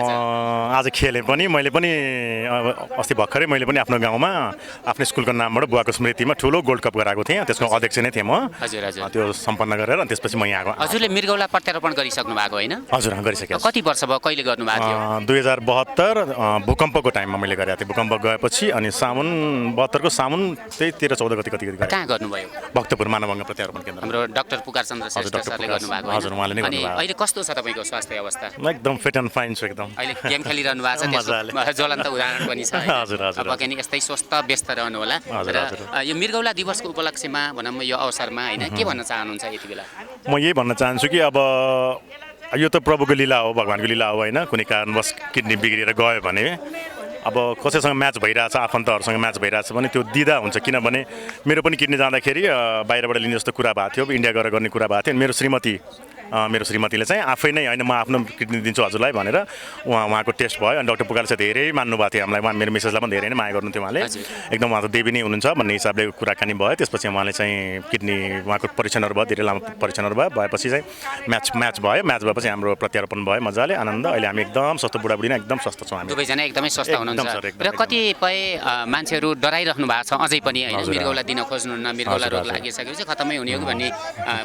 आज खेलेँ पनि, मैले पनि अस्ति भर्खरै मैले पनि आफ्नो गाउँमा आफ्नो स्कुलको नामबाट बुवाको स्मृतिमा ठुलो गोल्ड कप गराएको थिएँ, त्यसको अध्यक्ष नै थिएँ म। हजुर हजुर, त्यो सम्पन्न गरेर त्यसपछि म यहाँ आएको। हजुरले मृगौला प्रत्यारोपण गरिसक्नु भएको होइन? हजुर, गरिसकेँ। कति वर्ष भयो, कहिले गर्नुभएको थियो? 2072 भूकम्पको टाइममा मैले गरेको थिएँ। भूकम्प गएपछि अनि साउन 72को साउन त्यही 13-14 गति गरेँ। कहाँ गर्नुभयो? भक्तपुर मानवङ्ग प्रत्यारोपण केन्द्र। हाम्रो डाक्टर पुकार चन्द्र श्रेष्ठ सरले गर्नुभएको? हजुर, उहाँले नै अनि गर्नुभएको। अहिले कस्तो छ तपाईँको स्वास्थ्य अवस्था? एकदम फिट एन्ड फाइन छु एकदम। अहिले गेम खेलिरहनु भएको छ, मजाले। त्यसको ज्वलन्त उदाहरण पनि छ। हजुर हजुर। पक्कै नै यस्तै स्वस्थ व्यस्त रहनु होला। हजुर, र हजुर। यो मृगौला दिवसको उपलक्ष्यमा भनौँ यो अवसरमा होइन के भन्न चाहनुहुन्छ यति बेला? म यही भन्न चाहन्छु कि अब यो त प्रभुको लीला हो, भगवान्को लीला हो होइन। कुनै कारणवश किडनी बिग्रिएर गयो भने अब कसैसँग म्याच भइरहेछ, आफन्तहरूसँग म्याच भइरहेछ भने त्यो दिँदा हुन्छ। किनभने मेरो पनि किडनी जाँदाखेरि बाहिरबाट लिने जस्तो कुरा भएको थियो, इन्डिया गएर गर्ने कुरा भएको थियो। मेरो श्रीमतीले चाहिँ आफै नै होइन म आफ्नो किडनी दिन्छु हजुरलाई भनेर उहाँको टेस्ट भयो। अनि डाक्टर पुकारले चाहिँ धेरै मान्नुभएको थियो हामीलाई, उहाँ मेरो मिसेसलाई पनि धेरै नै माया गर्नुहुन्थ्यो। उहाँले एकदम उहाँ त देवी नै हुनुहुन्छ भन्ने हिसाबले कुराकानी भयो। त्यसपछि उहाँले चाहिँ किडनी उहाँको परीक्षणहरू भयो, धेरै लामो परीक्षणहरू भयो। भएपछि चाहिँ म्याच भयो। म्याच भएपछि हाम्रो प्रत्यारोपण भयो मजाले, आनन्द। अहिले हामी एकदम स्वस्थ, बुढाबुढी नै एकदम स्वस्थ छौँ हामी। दुवैजना एकदमै स्वस्थ हुनुहुन्छ। र कतिपय मान्छेहरू डराइराख्नु भएको छ अझै पनि होइन? मृगौला दिन खोज्नुहुन्न, मृगौला रोग लागिसकेपछि खतमै हुने हो कि भन्ने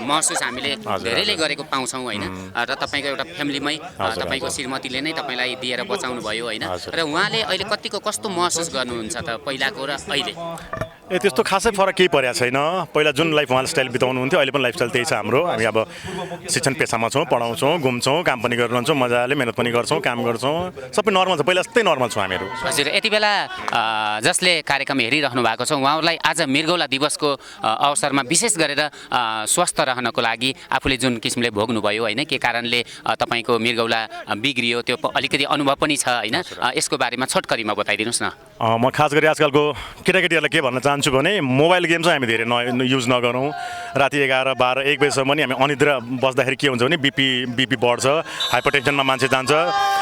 महसुस हामीले धेरैले गरेको पाउँछौँ होइन? र तपाईँको एउटा फ्यामिलीमै तपाईँको श्रीमतीले नै तपाईँलाई दिएर बचाउनु भयो होइन? र उहाँले अहिले कतिको कस्तो महसुस गर्नुहुन्छ त पहिलाको र अहिले? त्यस्तो खासै फरक केही परेको छैन। पहिला जुन लाइफ उहाँले स्टाइल बिताउनुहुन्थ्यो अहिले पनि लाइफस्टाइल त्यही छ हाम्रो। हामी अब शिक्षण पेसामा छौँ, पढाउँछौँ, घुम्छौँ, काम पनि गरिरहन्छौँ, मजाले मेहनत पनि गर्छौँ, काम गर्छौँ, सबै नर्मल छ। पहिला जस्तै नर्मल छौँ हामीहरू। हजुर, यति बेला जसले कार्यक्रम हेरिरहनु भएको छ उहाँहरूलाई आज मृगौला दिवसको अवसरमा विशेष गरेर स्वस्थ रहनको लागि आफूले जुन किसिमले भोग्नुभयो होइन, के कारणले तपाईँको मृगौला बिग्रियो त्यो अलिकति अनुभव पनि छ होइन? यसको बारेमा छोटकरीमा बताइदिनुहोस् न। म खास गरी आजकलको केटाकेटीहरूलाई के भन्न चाहन्छु भने मोबाइल गेम चाहिँ हामी धेरै युज नगरौँ। राति 11, 12, 1 बजीसम्म पनि हामी अनिद्रा बस्दाखेरि के हुन्छ भने बिपी बढ्छ, हाइपरटेन्सनमा मान्छे जान्छ,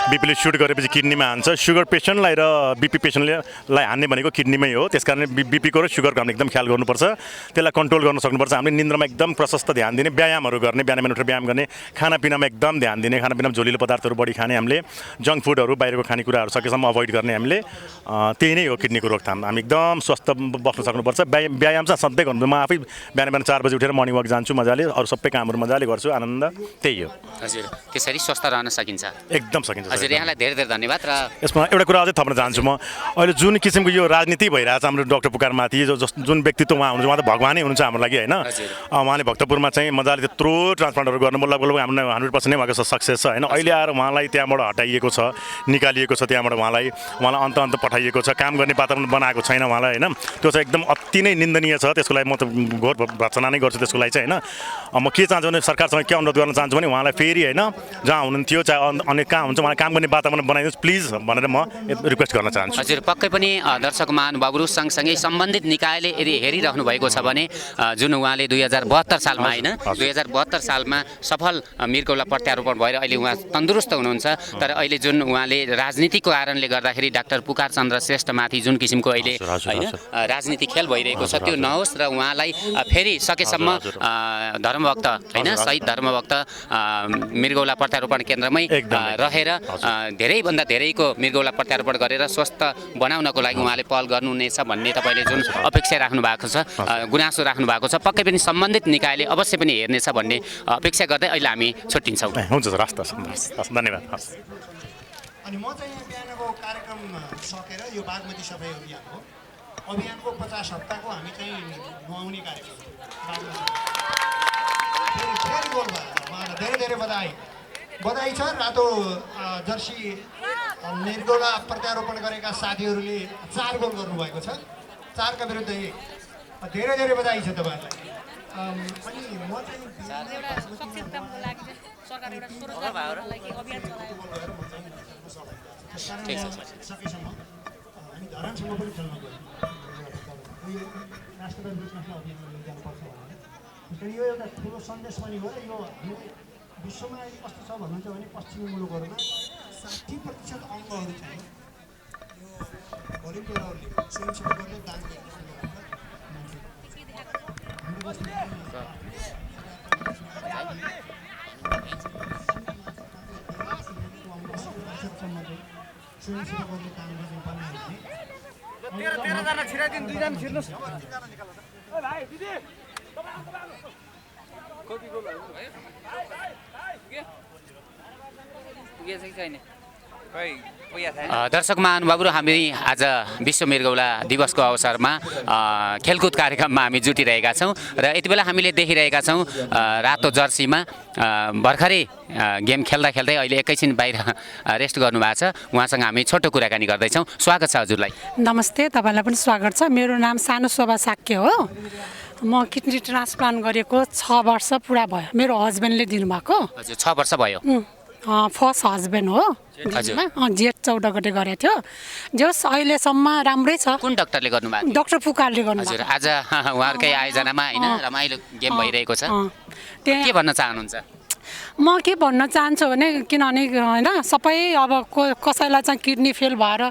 बिपीले सुट गरेपछि किडनीमा हान्छ। सुगर पेसेन्टलाई र बिपी पेसेन्टलाई हान्ने भनेको किडनीमै हो। त्यसकारण बिपीको र सुगरको हामीले एकदम ख्याल गर्नुपर्छ, त्यसलाई कन्ट्रोल गर्न सक्नुपर्छ। हामीले निन्द्रामा एकदम प्रशस्त ध्यान दिने, व्यायामहरू गर्ने, बिहान उठेर व्यायाम गर्ने, खानापिनामा एकदम ध्यान दिने, खानापिनामा झोलिलो पदार्थहरू बढी खाने, हामीले जङ्क फुडहरू बाहिरको खानेकुराहरू सकेसम्म अभोइड गर्ने। हामीले त्यही नै हो किडनीको रोकथाम। हामी एकदम स्वस्थ बस्न सक्नुपर्छ। व्यायाम चाहिँ सधैँ गर्नु। म आफै बिहान 4 बजी उठेर मर्निङ वाक जान्छु मजाले, अरू सबै कामहरू मजाले गर्छु, आनन्द त्यही हो। हजुर, त्यसरी स्वस्थ रहन सकिन्छ। एकदम सकिन्छ। हजुर, यहाँलाई धेरै धेरै धन्यवाद। र यसमा एउटा कुरा अझै थप्न चाहन्छु म, अहिले जुन किसिमको यो राजनीति भइरहेछ हाम्रो डाक्टर पुकारमाथि, जुन व्यक्तित्व उहाँ हुनुहुन्छ, उहाँ त भगवानै हुनुहुन्छ हाम्रो लागि होइन। उहाँले भक्तपुरमा चाहिँ मजाले त्यत्रो ट्रान्सप्लान्टहरू गर्नु लगभग हाम्रो 100% नै उहाँको सक्सेस छ होइन। अहिले आएर उहाँलाई त्यहाँबाट हटाइएको छ, निकालिएको छ त्यहाँबाट, उहाँलाई अन्त पठाइएको छ, काम गर्ने वातावरण बनाएको छैन उहाँलाई होइन। त्यो चाहिँ एकदम अति नै निन्दनीय छ। त्यसको लागि म त घोर भर्त्सना नै गर्छु त्यसको लागि चाहिँ होइन। म के चाहन्छु भने सरकारसँग के अनुरोध गर्न चाहन्छु भने उहाँलाई फेरि होइन जहाँ हुनुहुन्थ्यो चाहे अन्य कहाँ हुन्छ उहाँलाई काम गर्ने वातावरण बनाइदिनुहोस् प्लिज भनेर म रिक्वेस्ट गर्न चाहन्छु। हजुर, पक्कै पनि दर्शक महानुभावहरू सँगसँगै सम्बन्धित निकायले यदि हेरिराख्नु भएको छ भने जुन उहाँले 2072 सालमा होइन 2072 सालमा सफल मृगौला प्रत्यारोपण भएर अहिले उहाँ तन्दुरुस्त हुनुहुन्छ। तर अहिले जुन उहाँले राजनीतिको कारणले गर्दाखेरि डाक्टर पुकार चन्द्र श्रेष्ठमाथि जुन किसिमको अहिले होइन राजनीति खेल भइरहेको छ त्यो नहोस् र उहाँलाई फेरि सकेसम्म धर्मभक्त होइन शहीद धर्मभक्त मृगौला प्रत्यारोपण केन्द्रमै रहेर धेरैभन्दा धेरैको मृगौला प्रत्यारोपण गरेर स्वस्थ बनाउनको लागि उहाँले पहल गर्नुहुनेछ भन्ने तपाईँले जुन अपेक्षा राख्नु भएको छ, गुनासो राख्नु भएको छ, पक्कै पनि सम्बन्धित निकायले अवश्य पनि हेर्नेछ भन्ने अपेक्षा गर्दै अहिले हामी छुट्टिन्छौँ। हुन्छ सर, हस् धन्यवाद। हस्। अनि म चाहिँ यहाँ बिहानको कार्यक्रम सकेर यो बागमती सफाइ अभियानको 50 हप्ताको हामी चाहिँ नुहाउने कार्यक्रम फेरि गोल भयो। उहाँलाई धेरै धेरै बधाई छ। रातो जर्सी मृगौला प्रत्यारोपण गरेका साथीहरूले 4 गोल गर्नुभएको छ, 4 का विरुद्ध 1। धेरै धेरै बधाई छ तपाईँहरूलाई। अनि म चाहिँ सकेसम्म हामी धरानसम्म पनि खेल्न गयौँ। राष्ट्रपति विकासमा अभियानमा जानुपर्छ भनेर यो एउटा ठुलो सन्देश पनि हो। यो हामीले विश्वमा अहिले कस्तो छ भन्नुहुन्छ भने पश्चिमी मुलुकहरूमा 60% अङ्गहरू चाहिँ यो भलिन्टियरहरूले स्वयंसेवकहरूले दान स्वयंसेवकहरूले काम गर्नुपर्ने भने 13जना छिराइदिनु, 2जना छिर्नुहोस्। दर्शक महानुभावहरू, हामी आज विश्व मृगौला दिवसको अवसरमा खेलकुद कार्यक्रममा हामी जुटिरहेका छौँ र यति बेला हामीले देखिरहेका छौँ रातो जर्सीमा भर्खरै गेम खेल्दा खेल्दै अहिले एकैछिन बाहिर रेस्ट गर्नुभएको छ। उहाँसँग हामी छोटो कुराकानी गर्दैछौँ। स्वागत छ हजुरलाई। नमस्ते, तपाईँलाई पनि स्वागत छ। मेरो नाम सानो शोभा साक्य हो। म किडनी ट्रान्सप्लान्ट गरेको 6 वर्ष पुरा भयो। मेरो हस्बेन्डले दिनुभएको। हजुर, 6 वर्ष भयो। फर्स्ट हस्बेन्ड हो। जेठ 14 गते गरेको थियो। जस अहिलेसम्म राम्रै छ। कुन डाक्टरले गर्नुभएको? डाक्टर पुकारले गर्नुभएको। हजुर, आज उहाँहरूकै आयोजनामा होइन रमाइलो गेम भइरहेको छ, के भन्न चाहनुहुन्छ? म के भन्न चाहन्छु भने किनभने होइन सबै अब कसैलाई चाहिँ किडनी फेल भएर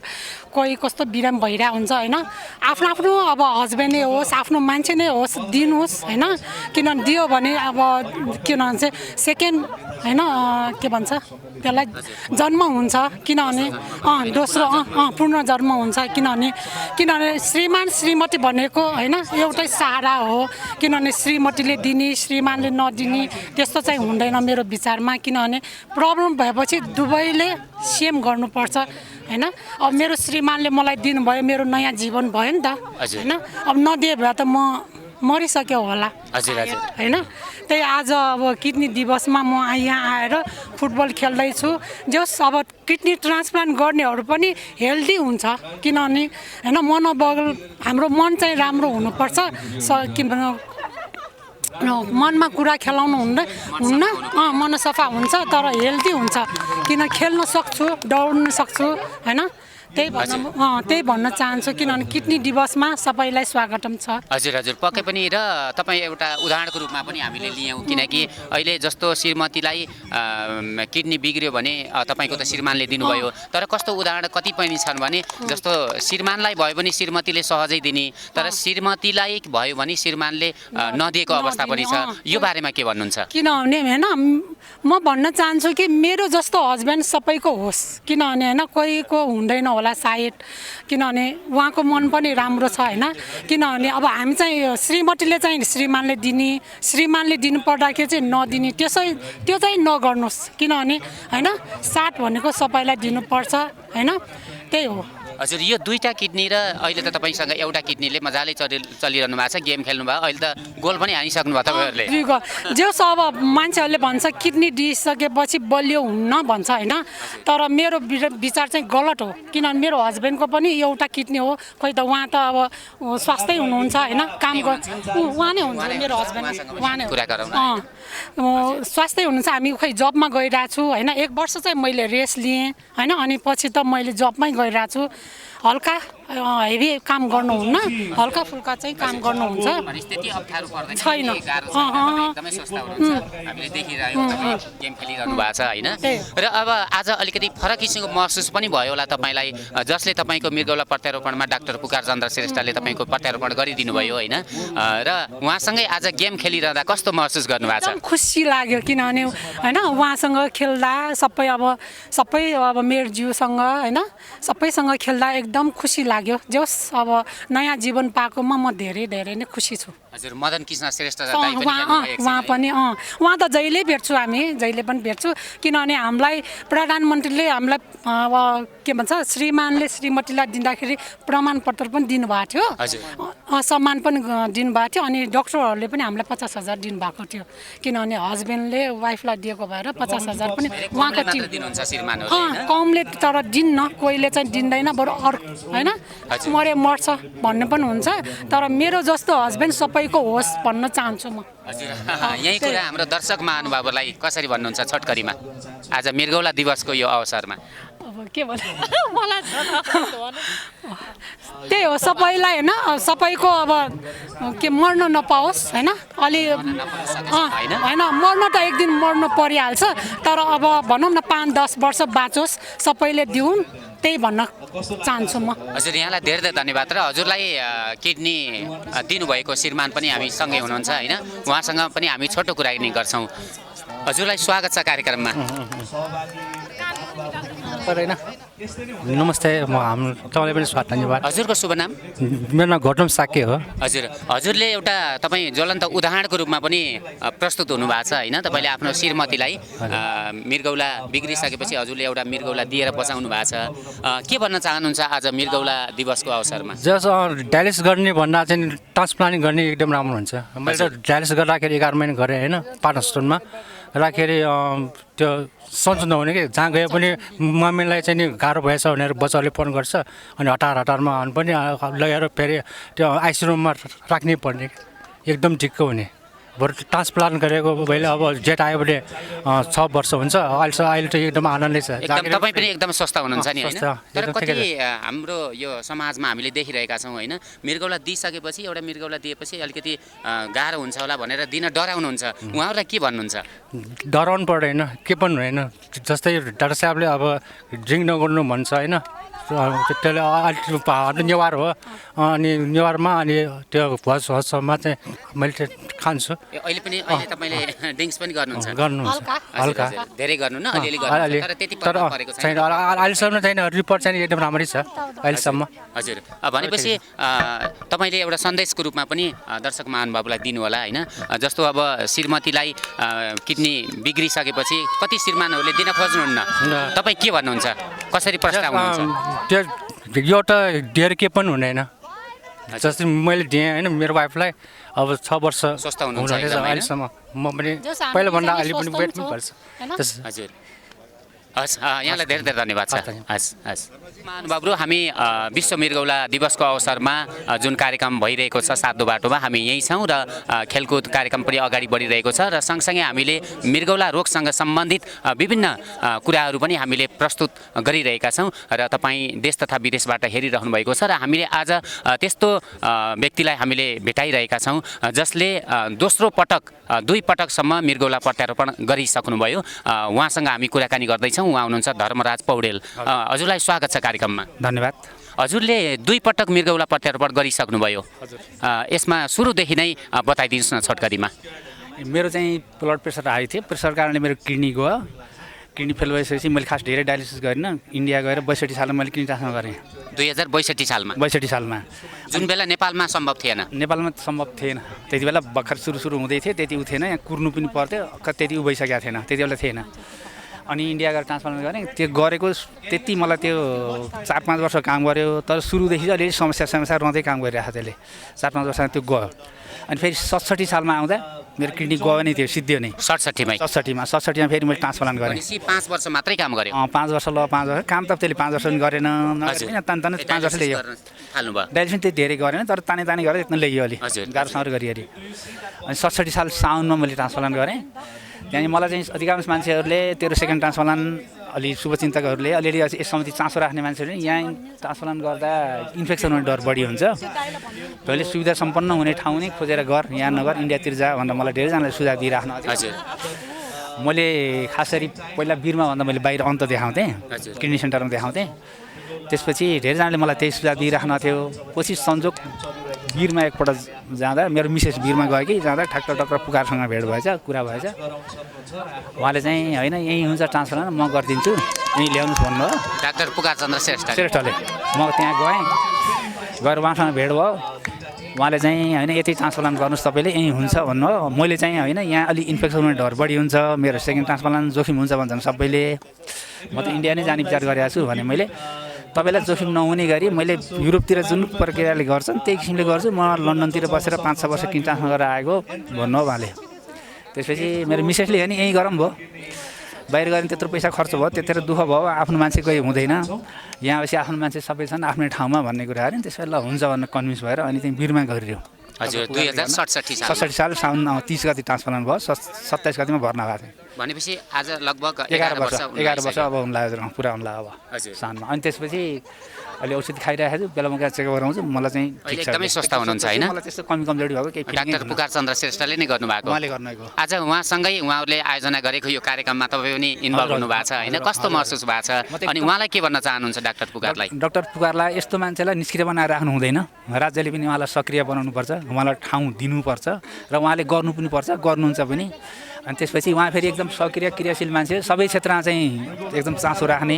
कोही कस्तो बिराम भइरहेको हुन्छ होइन। आफ्नो आफ्नो अब हस्बेन्ड नै होस्, आफ्नो मान्छे नै होस्, दिनुहोस् होइन। किनभने दियो भने अब किनभने चाहिँ सेकेन्ड होइन के भन्छ त्यसलाई जन्म हुन्छ। किनभने दोस्रो पूर्ण जन्म हुन्छ। किनभने श्रीमान श्रीमती भनेको होइन एउटै सहारा हो। किनभने श्रीमतीले दिने श्रीमानले नदिने त्यस्तो चाहिँ हुँदैन मेरो विचारमा। किनभने प्रब्लम भएपछि दुवैले सेम गर्नुपर्छ होइन। अब मेरो श्रीमानले मलाई दिनुभयो, मेरो नयाँ जीवन भयो नि त होइन। अब नदिए भए त म मरिसक्यो होला होइन। त्यही आज अब किडनी दिवसमा म यहाँ आएर फुटबल खेल्दैछु। जस अब किडनी ट्रान्सप्लान्ट गर्नेहरू पनि हेल्दी हुन्छ। किनभने होइन मनोबल हाम्रो मन चाहिँ राम्रो हुनुपर्छ। किनभने मनमा कुरा खेलाउनु हुन्न मन सफा हुन्छ तर हेल्दी हुन्छ। किन खेल्न सक्छु, दौड्न सक्छु होइन। त्यही भन्न चाहन्छु किनभने किडनी दिवसमा सबैलाई स्वागतम छ। हजुर हजुर पक्कै पनि र तपाईँ एउटा उदाहरणको रूपमा पनि हामीले लियौँ किनकि अहिले जस्तो श्रीमतीलाई किडनी बिग्रियो भने तपाईँको त श्रीमानले दिनुभयो तर कस्तो उदाहरण कति पनि छन् भने जस्तो श्रीमानलाई भयो भने श्रीमतीले सहजै दिने तर श्रीमतीलाई भयो भने श्रीमानले नदिएको अवस्था पनि छ यो बारेमा के भन्नुहुन्छ? किनभने होइन म भन्न चाहन्छु कि मेरो जस्तो हस्बेन्ड सबैको होस् किनभने होइन कोहीको हुँदैन होला सायद किनभने उहाँको मन पनि राम्रो छ होइन किनभने अब हामी चाहिँ श्रीमतीले चाहिँ श्रीमानले दिने श्रीमानले दिनु पर्दाखेरि चाहिँ नदिने त्यो चाहिँ नगर्नुहोस् किनभने होइन साथ भनेको सबैलाई दिनुपर्छ होइन त्यही हो। हजुर यो दुईटा किडनी र अहिले त तपाईँसँग एउटा किडनीले मजाले चलिरहनु भएको छ गेम खेल्नु भयो अहिले त गोल पनि हानिसक्नु भयो तपाईँहरूले जो अब मान्छेहरूले भन्छ किडनी दिइसकेपछि बलियो हुन्न भन्छ होइन तर मेरो विचार चाहिँ गलत हो किनभने मेरो हस्बेन्डको पनि एउटा किडनी हो खोइ त उहाँ त अब स्वास्थ्यै हुनुहुन्छ होइन काम उहाँ नै हुन्छ मेरो हस्बेन्ड उहाँ नै स्वास्थ्यै हुनुहुन्छ हामी खोइ जबमा गइरहेको छु होइन 1 वर्ष चाहिँ मैले रेस्ट लिएँ होइन अनि पछि त मैले जबमै गइरहेको छु हल्का हेभी काम गर्नुहुन्न हल्का फुल्का चाहिँ काम गर्नुहुन्छ छैन हामीले देखिरहेको गेम खेलिरहनु भएको छ होइन र अब आज अलिकति फरक किसिमको महसुस पनि भयो होला तपाईँलाई जसले तपाईँको मृगौला प्रत्यारोपणमा डाक्टर पुकार चन्द्र श्रेष्ठले तपाईँको प्रत्यारोपण गरिदिनु भयो होइन र उहाँसँगै आज गेम खेलिरहँदा कस्तो महसुस गर्नुभएको छ? खुसी लाग्यो किनभने होइन उहाँसँग खेल्दा सबै अब मेरो जिउसँग होइन सबैसँग खेल्दा एकदम खुसी लाग्यो जोस् अब नयाँ जीवन पाएकोमा म धेरै नै खुसी छु। हजुर मदन कृष्ण श्रेष्ठ उहाँ पनि उहाँ त जहिले भेट्छु हामी जहिले पनि भेट्छु किनभने हामीलाई प्रधानमन्त्रीले हामीलाई अब के भन्छ श्रीमानले श्रीमतीलाई दिँदाखेरि प्रमाणपत्र पनि दिनुभएको थियो सम्मान पनि दिनुभएको थियो अनि डक्टरहरूले पनि हामीलाई 50,000 दिनुभएको थियो किनभने हस्बेन्डले वाइफलाई दिएको भएर 50,000 पनि उहाँको कमले तर दिन्न कोहीले चाहिँ दिँदैन बरु अर्को होइन मर्छ भन्ने पनि हुन्छ तर मेरो जस्तो हस्बेन्ड सबैको होस् भन्न चाहन्छु म। हजुर यही कुरा हाम्रो दर्शक महानुभावहरूलाई कसरी भन्नुहुन्छ छोटकरीमा आज मृगौला दिवसको यो अवसरमा? अब के भन्नु मलाई त्यही हो सबैलाई होइन सबैको अब के मर्न नपाओस् होइन अलि होइन मर्न त एक दिन मर्नु परिहाल्छ तर अब भनौँ न 5-10 वर्ष बाँचोस् सबैले दिउन् त्यही भन्न चाहन्छु म। हजुर यहाँलाई धेरै धन्यवाद र हजुरलाई किडनी दिनुभएको श्रीमान पनि हामी सँगै हुनुहुन्छ होइन उहाँसँग पनि हामी छोटो कुराकानी गर्छौँ। हजुरलाई स्वागत छ कार्यक्रममा। नमस्ते तपाईँलाई पनि स्वागत धन्यवाद। हजुरको शुभ नाम? मेरो नाम गौतम साके हो। हजुरले एउटा तपाईँ ज्वलन्त उदाहरणको रूपमा पनि प्रस्तुत हुनुभएको छ होइन तपाईँले आफ्नो श्रीमतीलाई मृगौला बिग्रिसकेपछि हजुरले एउटा मृगौला दिएर बचाउनु भएको छ के भन्न चाहनुहुन्छ आज मृगौला दिवसको अवसरमा? जस डायलिसिस गर्ने भन्दा चाहिँ ट्रान्सप्लान्ट गर्ने एकदम राम्रो हुन्छ। मैले त डायलिसिस गर्दाखेरि 11 महिना गरेँ होइन पाटन हस्पिटलमा राखेर त्यो सन्चो नहुने कि जहाँ गए पनि मम्मीलाई चाहिँ नि गाह्रो भएछ भनेर बच्चाले फोन गर्छ अनि हतारमा पनि लगेर फेरि त्यो आइसियु रुममा राख्नै पर्ने एकदम ठिक्क हुने बरु ट्रान्सप्लान्ट गरेको मैले अब जेट आयो भने 6 वर्ष हुन्छ अहिले त एकदम आनन्दै छ। तपाईँ पनि एकदम स्वस्थ हुनुहुन्छ नि होइन तर कति हाम्रो यो समाजमा हामीले देखिरहेका छौँ होइन मृगौला दिइसकेपछि एउटा मृगौला दिएपछि अलिकति गाह्रो हुन्छ होला भनेर दिन डराउनुहुन्छ उहाँहरूलाई के भन्नुहुन्छ? डराउनु पर्दैन के पनि होइन जस्तै डाक्टर साहबले अब ड्रिङ्क नगर्नु भन्छ होइन त्यसले अलिक नेवार हो अनि नेवारमा अनि त्यो हजमा चाहिँ मैले खान्छु। अहिले तपाईँले ड्रिङ्क्स पनि गर्नुहुन्छ? हल्का धेरै गर्नु न अलिअलि गर्नु तर त्यति प्रभाव परेको छैन अहिलेसम्म छैन रिपोर्ट चाहिँ एकदम राम्रै छ अहिलेसम्म। हजुर भनेपछि तपाईँले एउटा सन्देशको रूपमा पनि दर्शक महानुभावलाई दिनु होला होइन जस्तो अब श्रीमतीलाई किडनी बिग्रिसकेपछि कति श्रीमानहरूले दिन खोज्नुहुन्न तपाईँ के भन्नुहुन्छ कसरी प्रस्ताव त्यो यो त डेढ के पनि हुँदैन जस्तै मैले दिएँ होइन मेरो वाइफलाई अब 6 वर्ष स्वस्थ हुनुहुन्छ अहिलेसम्म म पनि पहिलाभन्दा अहिले पनि वेट पनि पर्छ। हजुर हस् यहाँलाई धेरै धेरै धन्यवाद छ। हस् हस्। महानुभावहरू हामी विश्व मृगौला दिवसको अवसरमा जुन कार्यक्रम भइरहेको छ सातो बाटोमा हामी यहीँ छौँ र खेलकुद कार्यक्रम पनि अगाडि बढिरहेको छ र सँगसँगै हामीले मृगौला रोगसँग सम्बन्धित विभिन्न कुराहरू पनि हामीले प्रस्तुत गरिरहेका छौँ र तपाईँ देश तथा विदेशबाट हेरिरहनु भएको छ र हामीले आज त्यस्तो व्यक्तिलाई हामीले भेटाइरहेका छौँ जसले दोस्रो पटक 2 पटकसम्म मृगौला प्रत्यारोपण गरिसक्नुभयो। उहाँसँग हामी कुराकानी गर्दैछौँ। उहाँ हुनुहुन्छ धर्मराज पौडेल। हजुरलाई स्वागत छ कार्यक्रममा। धन्यवाद। हजुरले 2 पटक मृगौला प्रत्यारोपण गरिसक्नुभयो। यसमा सुरुदेखि नै बताइदिनुहोस् न छोटकरीमा। मेरो चाहिँ ब्लड प्रेसर हाई थियो। प्रेसर कारणले मेरो किडनी गयो। किडनी फेल भइसकेपछि मैले खास धेरै डायलिसिस गरिनँ। इन्डिया गएर 62 सालमा मैले किडनी ट्रान्सप्लान्ट गरेँ। 2062 सालमा? 62 सालमा। जुन बेला नेपालमा सम्भव थिएन? नेपालमा सम्भव थिएन। त्यति बेला भर्खर सुरु हुँदै थियो। त्यति उ थिएन। यहाँ कुर्नु पनि पर्थ्यो। त्यति उ भइसकेको थिएन। त्यति बेला थिएन। अनि इन्डिया गएर ट्रान्सप्लान्ट गरेँ। त्यो गरेको त्यति मलाई त्यो 4-5 वर्ष काम गऱ्यो। तर सुरुदेखि चाहिँ अलिअलि समस्या रहँदै काम गरिरहेको त्यसले। 4-5 वर्षमा त्यो गयो। अनि फेरि 67 सालमा आउँदा मेरो किडनी गयो नै थियो, सिद्धियो नै। 67मा फेरि मैले ट्रान्सप्लान्ट गरेँ। 5 वर्ष मात्रै काम गर्यो? 5 वर्ष 5 वर्ष काम त त्यसले 5 वर्ष गरेन। ताने 5 वर्ष ल्यायो। डायलिसिस त्यति धेरै गरेन तर ताने गरेर यत्न ल्यायो अलि गाह्रोसँग गरिहाल्यो। अनि 67 साल साउनमा मैले ट्रान्सप्लान्ट गरेँ। त्यहाँदेखि मलाई चाहिँ अधिकांश मान्छेहरूले तेरो सेकेन्ड ट्रान्सप्लान्ट अलि शुभचिन्तकहरूले अलिअलि यसमाथि चासो राख्ने मान्छेहरूले यहाँ ट्रान्सप्लान्ट गर्दा इन्फेक्सन हुने डर बढी हुन्छ। तैँले सुविधा सम्पन्न हुने ठाउँ नै खोजेर गर, यहाँ नगर, इन्डियातिर जा भनेर मलाई धेरैजनाले सुझाव दिइराख्नु। मैले खास गरी पहिला बिरमा भन्दा मैले बाहिर अन्त देखाउँथेँ, किडनी सेन्टरमा देखाउँथेँ। त्यसपछि धेरैजनाले मलाई त्यही सुझाव दिइराख्नु थियो। पछि संजोग बिरमा एकपल्ट जाँदा मेरो मिसेस बिरमा गयो कि जाँदा ठ्याक्क डक्टर पुकारसँग भेट भएछ, कुरा भएछ। उहाँले चाहिँ होइन यहीँ हुन्छ ट्रान्सप्लान्ट म गरिदिन्छु, यहीँ ल्याउनुहोस् भन्नुभयो डाक्टर पुकार चन्द्र श्रेष्ठले। म त्यहाँ गएँ, गएर उहाँसँग भेट भयो। उहाँले चाहिँ होइन यति ट्रान्सप्लान्ट गर्नुहोस् तपाईँले, यहीँ हुन्छ भन्नुभयो। मैले चाहिँ होइन यहाँ अलिक इन्फेक्सन हुने डर बढी हुन्छ, मेरो सेकेन्ड ट्रान्सप्लान्ट जोखिम हुन्छ भन्छन् सबैले। म त इन्डिया नै जाने विचार गरिरहेको छु भने मैले तपाईँलाई जोखिम नहुने गरी मैले युरोपतिर जुन प्रक्रियाले गर्छन् त्यही किसिमले गर्छु। म लन्डनतिर बसेर 5-6 वर्ष किडनी ट्रान्सप्लान्ट गरेर आएको भन्नुभयो उहाँले। त्यसपछि मेरो मिसेसले होइन यहीँ गरौँ भयो, बाहिर गएर त्यत्रो पैसा खर्च भयो, त्यत्रो दुःख भयो, आफ्नो मान्छे कोही हुँदैन, यहाँ बसी आफ्नो मान्छे सबै छन् आफ्नै ठाउँमा भन्ने कुरा अरे। त्यसपछि ल हुन्छ भनेर कन्भिन्स भएर अनि त्यहीँ बिरमा गरिरह्यो। हजुर 2067 साल साउन 30 गति ट्रान्सप्लान्ट भयो, 27 गतिमा भर्ना भएको थियो। भनेपछि आज लगभग 11 वर्ष अब हुन लाग्यो, पुरा हुन लाग्यो अब सानमा। अनि त्यसपछि अहिले औषधि खाइरहेको छु, बेला म चेकअप गराउँछु। मलाई चाहिँ एकदमै स्वस्थ हुनुहुन्छ होइन? मलाई त्यस्तो कमजोरी भएको केही डाक्टर पुकार चन्द्र श्रेष्ठले नै गर्नुभएको? उहाँले गर्नुभएको। आज उहाँसँगै उहाँहरूले आयोजना गरेको यो कार्यक्रममा तपाईँ पनि इन्भल्भ हुनुभएको छ होइन? कस्तो महसुस भएको छ अनि उहाँलाई के भन्न चाहनुहुन्छ डाक्टर पुकारलाई? डाक्टर पुकारलाई यस्तो मान्छेलाई निष्क्रिय बनाएर राख्नु हुँदैन। राज्यले पनि उहाँलाई सक्रिय बनाउनुपर्छ, उहाँलाई ठाउँ दिनुपर्छ र उहाँले गर्नु पनि पर्छ, गर्नुहुन्छ पनि। अनि त्यसपछि उहाँ फेरि एकदम सक्रिय क्रियाशील मान्छे, सबै क्षेत्रमा चाहिँ एकदम चासो राख्ने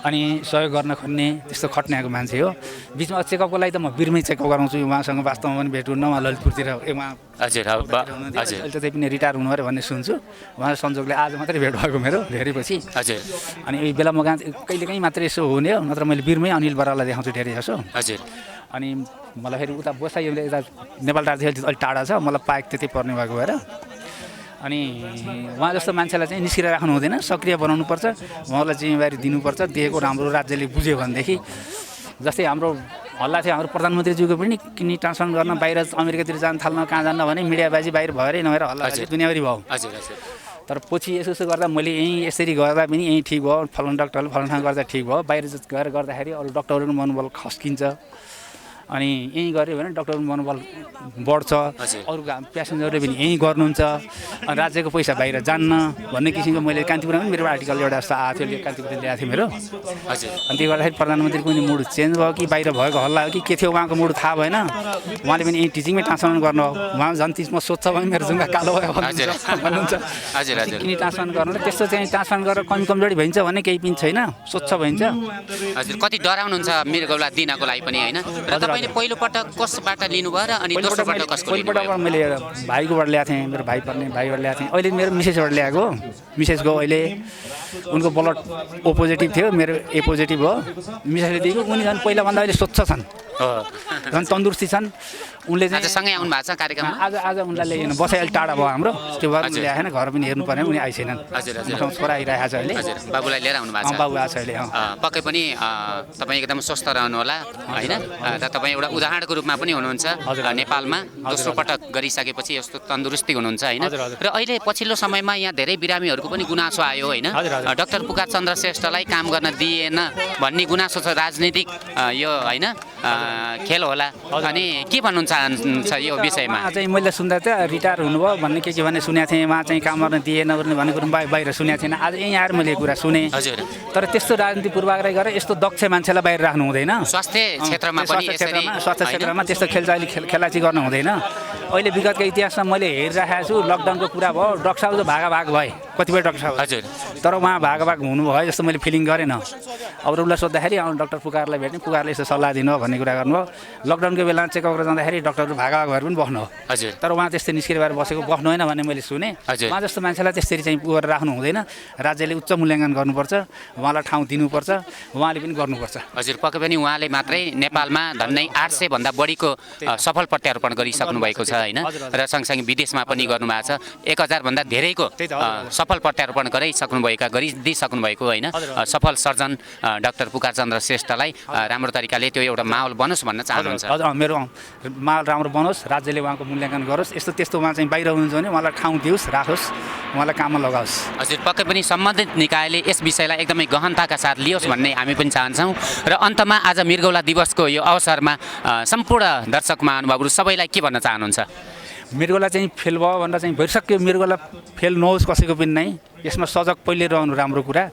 अनि सहयोग गर्न खोज्ने त्यस्तो खट्नेको मान्छे हो। बिचमा चेकअपको लागि त म बिरमै चेकअप गराउँछु। उहाँसँग वास्तवमा पनि भेट हुन्न, उहाँ ललितपुरतिर उहाँ अहिले त त्यही पनि रिटायर हुनु अरे भन्ने सुन्छु। उहाँ संजोगले आज मात्रै भेट भएको मेरो धेरै पछि। अनि यही बेला म कहिलेकाहीँ मात्रै यसो हुने हो, नत्र मैले बिरमै अनिल बराललाई देखाउँछु धेरै जसो। अनि मलाई फेरि उता बसाइले यता नेपाल राज्य अलिक टाढा छ, मलाई पाएक त्यति पर्ने भएको भएर अनि उहाँ जस्तो मान्छेलाई चाहिँ निस्किएर राख्नु हुँदैन, सक्रिय बनाउनुपर्छ, उहाँलाई जिम्मेवारी दिनुपर्छ। दिएको राम्रो राज्यले बुझ्यो भनेदेखि। जस्तै हाम्रो हल्ला थियो, हाम्रो प्रधानमन्त्रीज्यूको पनि किडनी ट्रान्सप्लान्ट गर्न बाहिर अमेरिकातिर जान थाल्न, कहाँ जान्न भने मिडियाबाजी बाहिर भएरै नभएर हल्ला दुनियाँभरि भयो। तर पछि यसो गर्दा मैले यहीँ यसरी गर्दा पनि यहीँ ठिक भयो, फलाना डक्टरले फलाना ठाउँ गर्दा ठिक भयो, बाहिर गएर गर्दाखेरि अरू डक्टरहरूको मनोबल खस्किन्छ। अनि यहीँ गऱ्यो भने डक्टरको मनोबल बढ्छ, अरू प्यासेन्जरले पनि यहीँ गर्नुहुन्छ, अनि राज्यको पैसा बाहिर जान्न भन्ने किसिमको मैले कान्तिपुरमा पनि मेरो आर्टिकल एउटा जस्तो आएको थियो, कान्तिपुर ल्याएको थियो मेरो। अनि त्यो गर्दाखेरि प्रधानमन्त्रीको पनि मुड चेन्ज भयो कि बाहिर भएको हल्ला हो कि के थियो उहाँको मुड थाहा भएन। उहाँले पनि यहीँ टिचिङमै ट्रान्सप्लान्ट गर्नु हो, उहाँ झन् तिसमा सोध्छ भने मेरो जुङ्गा कालो भयो भन्नुहुन्छ। किडनी ट्रान्सप्लान्ट गर्नु त्यस्तो चाहिँ ट्रान्सप्लान्ट गरेर कमजोरी भइन्छ भन्ने केही पनि छैन, स्वच्छ भइन्छ। हजुर कति डराउनुहुन्छ मृगौला दिनको लागि पनि होइन? मैले पहिलोपटक कसबाट लिनुभयो र अनि दोस्रोपटक कसको लिनुभयो? पहिलोपटक मैले भाइकोबाट ल्याएको थिएँ, मेरो भाइ पर्ने भाइबाट ल्याएको थिएँ। अहिले मेरो मिसेसबाट ल्याएको, मिसेसको अहिले उनको ब्लड ओ पोजिटिभ थियो, मेरो ए पोजिटिभ हो। मिसेसले दिएको उनी झन् पहिलाभन्दा अहिले स्वच्छ छन्, झन् तन्दुरुस्ती छन् उनले आज सँगै आउनु भएको छ कार्यक्रममा आज उनलाई ल्याएन बसाइ अलि टाढा भयो हाम्रो त्यो भएर उनले आएन घर पनि हेर्नु पर्ने उनी आइसेनन् मसँग छोरा आइरहेको छ अहिले हजुर बाबुलाई लिएर आउनु भएको छ बाबु आएको छ अहिले पक्कै पनि तपाईँ एकदम स्वस्थ रहनु होला होइन र तपाईँ एउटा उदाहरणको रूपमा पनि हुनुहुन्छ नेपालमा दोस्रो पटक गरिसकेपछि यस्तो तन्दुरुस्ती हुनुहुन्छ होइन र अहिले पछिल्लो समयमा यहाँ धेरै बिरामीहरूको पनि गुनासो आयो होइन डाक्टर पुकार चन्द्र श्रेष्ठलाई काम गर्न दिएन भन्ने गुनासो छ राजनीतिक यो होइन खेल होला अनि के भन्नु चाहन्छ यो विषयमा चाहिँ मैले सुन्दा चाहिँ रिटायर हुनुभयो भन्ने के भने सुनेको थिएँ उहाँ चाहिँ काम गर्न दिएन भन्ने कुरो बाहिर सुनेको थिएन आज यहीँ आएर मैले कुरा सुने हजुर तर त्यस्तो राजनीति पूर्वाग्रह गरेर यस्तो दक्ष मान्छेलाई बाहिर राख्नु हुँदैन स्वास्थ्य क्षेत्रमा पनि स्वास्थ्य क्षेत्रमा त्यस्तो खेलाची गर्न हुँदैन अहिले विगतको इतिहासमा मैले हेरिरहेको छु लकडाउनको कुरा भयो डाक्टर साहब त भागाभाग भए कतिपय डाक्टर साहब हजुर तर उहाँ भागाभाग हुनुभयो जस्तो मैले फिलिङ गरेन अब उसलाई सोद्धाखेरि डाक्टर पुकारलाई भेट्ने पुकारले यस्तो सल्लाह दिनु भन्ने कुरा गर्नुभयो लकडाउनको बेला चेकअप गरेर जाँदाखेरि डाक्टरहरू भागाभाग भएर पनि बस्नु हो हजुर तर उहाँ त्यस्तै निस्केर भएर बसेको बस्नु होइन भन्ने मैले सुने उहाँ जस्तो मान्छेलाई त्यसरी चाहिँ गरेर राख्नु हुँदैन राज्यले उच्च मूल्याङ्कन गर्नुपर्छ उहाँलाई ठाउँ दिनुपर्छ उहाँले पनि गर्नुपर्छ हजुर पक्कै पनि उहाँले मात्रै नेपालमा झन्डै 800 भन्दा बढीको सफल प्रत्यारोपण गरिसक्नु भएको छ होइन र सँगसँगै विदेशमा पनि गर्नुभएको छ 1000 भन्दा धेरैको सफल प्रत्यारोपण गरिदिइसक्नु भएको होइन सफल सर्जन डाक्टर पुकार चन्द्र श्रेष्ठलाई राम्रो तरिकाले त्यो एउटा माहौल बनोस् भन्न चाहनुहुन्छ हजुर मेरो माहौल राम्रो बनोस् राज्यले उहाँको मूल्याङ्कन गरोस् यस्तो त्यस्तो उहाँ चाहिँ बाहिर हुनुहुन्छ भने उहाँलाई ठाउँ दियोस् राखोस् उहाँलाई काममा लगाओस् हजुर पक्कै पनि सम्बन्धित निकायले यस विषयलाई एकदमै गहनताका साथ लियोस् भन्ने हामी पनि चाहन्छौँ र अन्तमा आज मृगौला दिवसको यो अवसरमा सम्पूर्ण दर्शक महानुभावहरू सबैलाई के भन्न चाहनुहुन्छ मृगौला चाहिँ फेल भयो भनेर चाहिँ भइसक्यो मृगौला फेल नहोस् कसैको पनि नै यसमा सजग पहिले रहनु राम्रो कुरा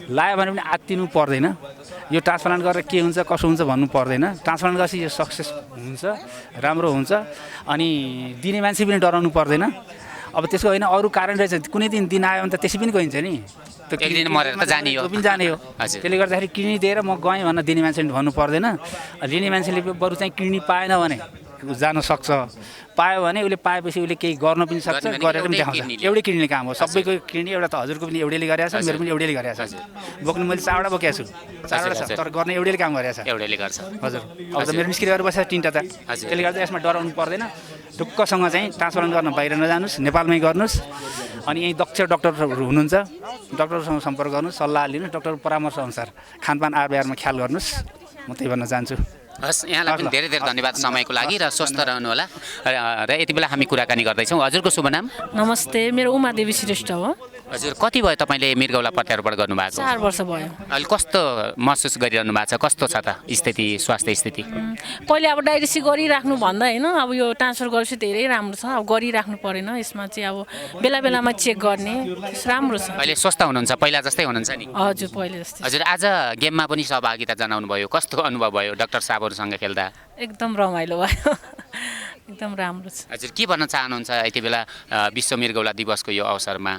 लायो भने पनि आत्तिनु पर्दैन यो ट्रान्सप्लान्ट गरेर के हुन्छ कसो हुन्छ भन्नु पर्दैन ट्रान्सप्लान्ट गरेपछि यो सक्सेस हुन्छ राम्रो हुन्छ अनि दिने मान्छे पनि डराउनु पर्दैन अब त्यसको होइन अरू कारण रहेछ कुनै दिन आयो भने त त्यसै पनि गइन्छ नि एक दिन मरेर त जाने हो पनि जाने हो त्यसले गर्दाखेरि किडनी दिएर म गएँ भनेर दिने मान्छेले भन्नु पर्दैन लिने मान्छेले बरु चाहिँ किडनी पाएन भने जान सक्छ पायो भने उसले पाएपछि उसले केही गर्न पनि सक्छ गरेर पनि देखाउँछ एउटै किडनीले काम हो सबैको किडनी एउटा त हजुरको पनि एउटैले गरेको छ मेरो पनि एउटैले गरेको छ बोक्नु मैले 4वटा बोकेको छु 4वटा छ तर गर्ने एउटैले काम गरेको छ एउटैले गर्छ हजुर अब त मेरो निस्किएर बसेको 3टा त त्यसले गर्दा यसमा डराउनु पर्दैन ढुक्कसँग चाहिँ ट्रान्सप्लान्ट गर्न बाहिर नजानुस् नेपालमै गर्नुस् अनि यहीँ दक्ष डक्टरहरू हुनुहुन्छ डक्टरसँग सम्पर्क गर्नुहोस् सल्लाह लिनुहोस् डक्टरको परामर्श अनुसार खानपान आहार व्यवहारमा ख्याल गर्नुहोस् म त्यही भन्न चाहन्छु हस् यहाँलाई पनि धेरै धेरै धन्यवाद समयको लागि र स्वस्थ रहनु होला र यति बेला हामी कुराकानी गर्दैछौँ हजुरको शुभ नाम नमस्ते मेरो उमा देवी श्रेष्ठ हो हजुर कति भयो तपाईँले मृगौला प्रत्यारोपण गर्नुभएको 4 वर्ष भयो अहिले कस्तो महसुस गरिरहनु भएको छ कस्तो छ त स्थिति स्वास्थ्य स्थिति पहिले अब डायलिसिस गरिराख्नु भन्दा होइन अब यो ट्रान्सफर गरेपछि धेरै राम्रो छ अब गरिराख्नु परेन यसमा चाहिँ अब बेला बेलामा चेक गर्ने राम्रो छ अहिले स्वस्थ हुनुहुन्छ पहिला जस्तै हुनुहुन्छ नि हजुर पहिले जस्तै हजुर आज गेममा पनि सहभागिता जनाउनु भयो कस्तो अनुभव भयो डाक्टर साहबहरूसँग खेल्दा एकदम रमाइलो भयो एकदम राम्रो छ हजुर के भन्न चाहनुहुन्छ यति बेला विश्व मृगौला दिवसको यो अवसरमा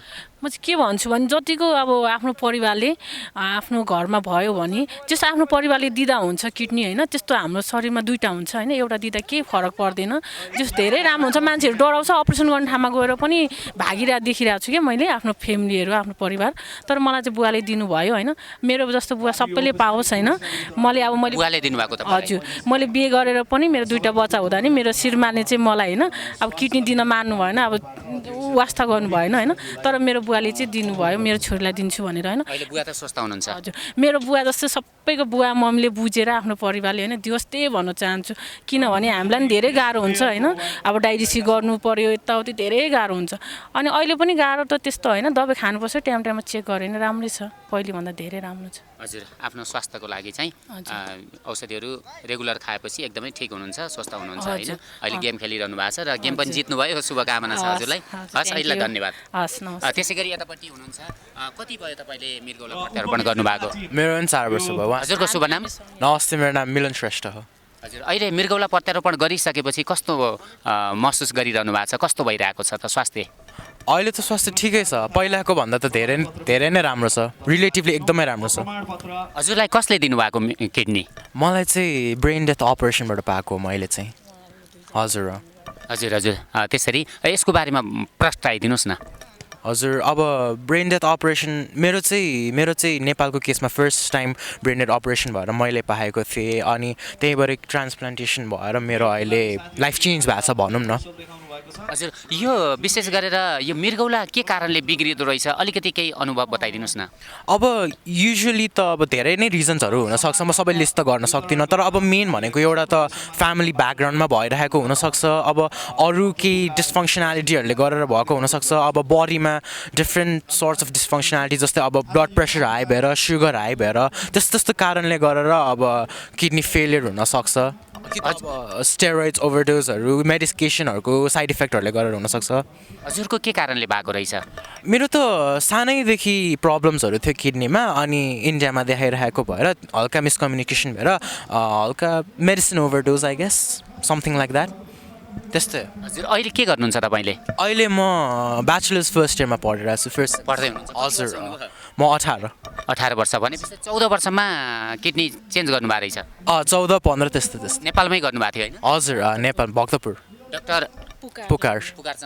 म चाहिँ के भन्छु भने जतिको अब आफ्नो परिवारले आफ्नो घरमा भयो भने जस्तो आफ्नो परिवारले दिँदा हुन्छ किडनी होइन त्यस्तो हाम्रो शरीरमा 2टा हुन्छ होइन एउटा दिँदा केही फरक पर्दैन जस्तो धेरै राम्रो हुन्छ मान्छेहरू डराउँछ अपरेसन गर्ने ठाउँमा गएर पनि देखिरहेको छु क्या मैले आफ्नो फ्यामिलीहरू आफ्नो परिवार तर मलाई चाहिँ बुवाले दिनुभयो होइन मेरो जस्तो बुवा सबैले पाओस् होइन मैले बुवाले दिनुभएको त हजुर मैले बिहे गरेर पनि मेरो 2टा बच्चा हुँदा नि मेरो श्रीमानले चाहिँ मलाई होइन अब किडनी दिन मान्नु भएन अब वास्ता गर्नु भएन होइन तर मेरो बुवाले चाहिँ दिनुभयो मेरो छोरीलाई दिन्छु भनेर होइन अहिले बुवा त स्वस्थ हुनुहुन्छ हजुर मेरो बुवा जस्तो सबैको बुवा मम्मीले बुझेर आफ्नो परिवारले होइन दियोस् त्यही भन्न चाहन्छु किनभने हामीलाई पनि धेरै गाह्रो हुन्छ होइन अब डायलिसिस गर्नु पर्यो यताउति धेरै गाह्रो हुन्छ अनि अहिले पनि गाह्रो त त्यस्तो होइन दबाई खानुपर्छ टाइममा चेक गरे नि राम्रै छ पहिलेभन्दा धेरै राम्रो छ हजुर आफ्नो स्वास्थ्यको लागि चाहिँ औषधिहरू रेगुलर खाएपछि एकदमै ठिक हुनुहुन्छ स्वस्थ हुनुहुन्छ होइन अहिले गेम खेलिरहनु भएको छ र गेम पनि जित्नुभयो शुभकामना छ हजुरलाई हस् अहिले धन्यवाद त्यसै गरी यतापट्टि हुनुहुन्छ कति भयो तपाईँले मृगौला प्रत्यारोपण गर्नुभएको मेरो पनि 4 वर्ष भयो हजुरको शुभ नाम नमस्ते मेरो नाम मिलन श्रेष्ठ हो हजुर अहिले मृगौला प्रत्यारोपण गरिसकेपछि कस्तो महसुस गरिरहनु भएको छ कस्तो भइरहेको छ त स्वास्थ्य अहिले त स्वास्थ्य ठिकै छ पहिलाको भन्दा त धेरै नै राम्रो छ रिलेटिभली एकदमै राम्रो छ हजुरलाई कसले दिनुभएको किडनी मलाई चाहिँ ब्रेन डेथ अपरेसनबाट पाएको मैले चाहिँ हजुर हजुर हजुर त्यसरी यसको बारेमा प्रश्न आइदिनुहोस् न हजुर अब ब्रेन डेथ अपरेसन मेरो चाहिँ नेपालको केसमा first time brain death operation भएर मैले पाएको थिएँ अनि त्यहीँबाट ट्रान्सप्लान्टेसन भएर मेरो अहिले लाइफ चेन्ज भएको छ भनौँ न। हजुर यो विशेष गरेर यो मृगौला के कारणले बिग्रिँदो रहेछ अलिकति केही अनुभव बताइदिनुहोस् न। अब युजुअली त अब धेरै नै रिजन्सहरू हुनसक्छ, म सबै लिस्ट त गर्न सक्दिनँ, तर अब मेन भनेको एउटा त फ्यामिली ब्याकग्राउन्डमा भइरहेको हुनसक्छ, अब अरू केही डिस्फङ्सनालिटीहरूले गरेर भएको हुनसक्छ, अब बडीमा डिफ्रेन्ट सोर्ट्स अफ डिस्फङ्सनालिटी जस्तै अब ब्लड प्रेसर हाई भएर सुगर हाई भएर त्यस्तो कारणले गरेर अब किडनी फेलियर हुनसक्छ, स्टेरोइड्स ओभरडोजहरू मेडिकेसनहरूको साइड इफेक्टहरूले गरेर हुनसक्छ। हजुरको के कारणले भएको रहेछ? मेरो त सानैदेखि प्रब्लम्सहरू थियो किडनीमा अनि इन्डियामा देखाइरहेको भएर हल्का मिसकम्युनिकेसन भएर हल्का medicine overdose I guess something like that त्यस्तै। हजुर अहिले के गर्नुहुन्छ तपाईँले? अहिले म ब्याचलर्स फर्स्ट इयरमा पढिरहेको छु। फर्स्ट पढ्दै हुनुहुन्छ? हजुर म 18 वर्ष भनेपछि 14 वर्षमा किडनी चेन्ज गर्नुभएको रहेछ? 14-15 त्यस्तो नेपालमै गर्नुभएको थियो होइन? हजुर नेपाल भक्तपुर डाक्टर पुकार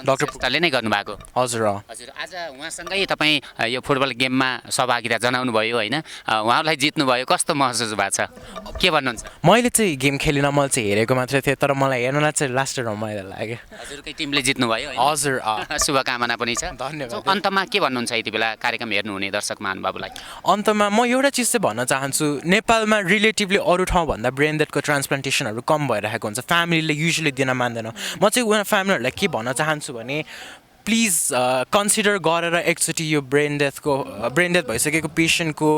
डाक्टर पुकारले नै गर्नुभएको? हजुर हजुर आज उहाँसँगै तपाईँ यो फुटबल गेममा सहभागिता जनाउनु भयो होइन, उहाँलाई जित्नुभयो, कस्तो महसुस भएको छ, के भन्नुहुन्छ? मैले चाहिँ गेम खेलिनँ, मैले चाहिँ हेरेको मात्रै थिएँ, तर मलाई हेर्नलाई चाहिँ लास्ट रमाइलो लाग्यो। हजुरकै टिमले जित्नुभयो? हजुर शुभकामना पनि छ। धन्यवाद। अन्तमा के भन्नुहुन्छ यति बेला कार्यक्रम हेर्नुहुने दर्शक महानुभावलाई? अन्तमा म एउटा चिज चाहिँ भन्न चाहन्छु, नेपालमा रिलेटिभली अरू ठाउँभन्दा ब्रेन डेथको ट्रान्सप्लान्टेसनहरू कम भइरहेको हुन्छ, फ्यामिलीले युजली दिन मान्दैन। म चाहिँ उनीहरू फ्यामिलीहरूलाई के भन्न चाहन्छु भने प्लिज कन्सिडर गरेर एकचोटि यो ब्रेन डेथ भइसकेको पेसेन्टको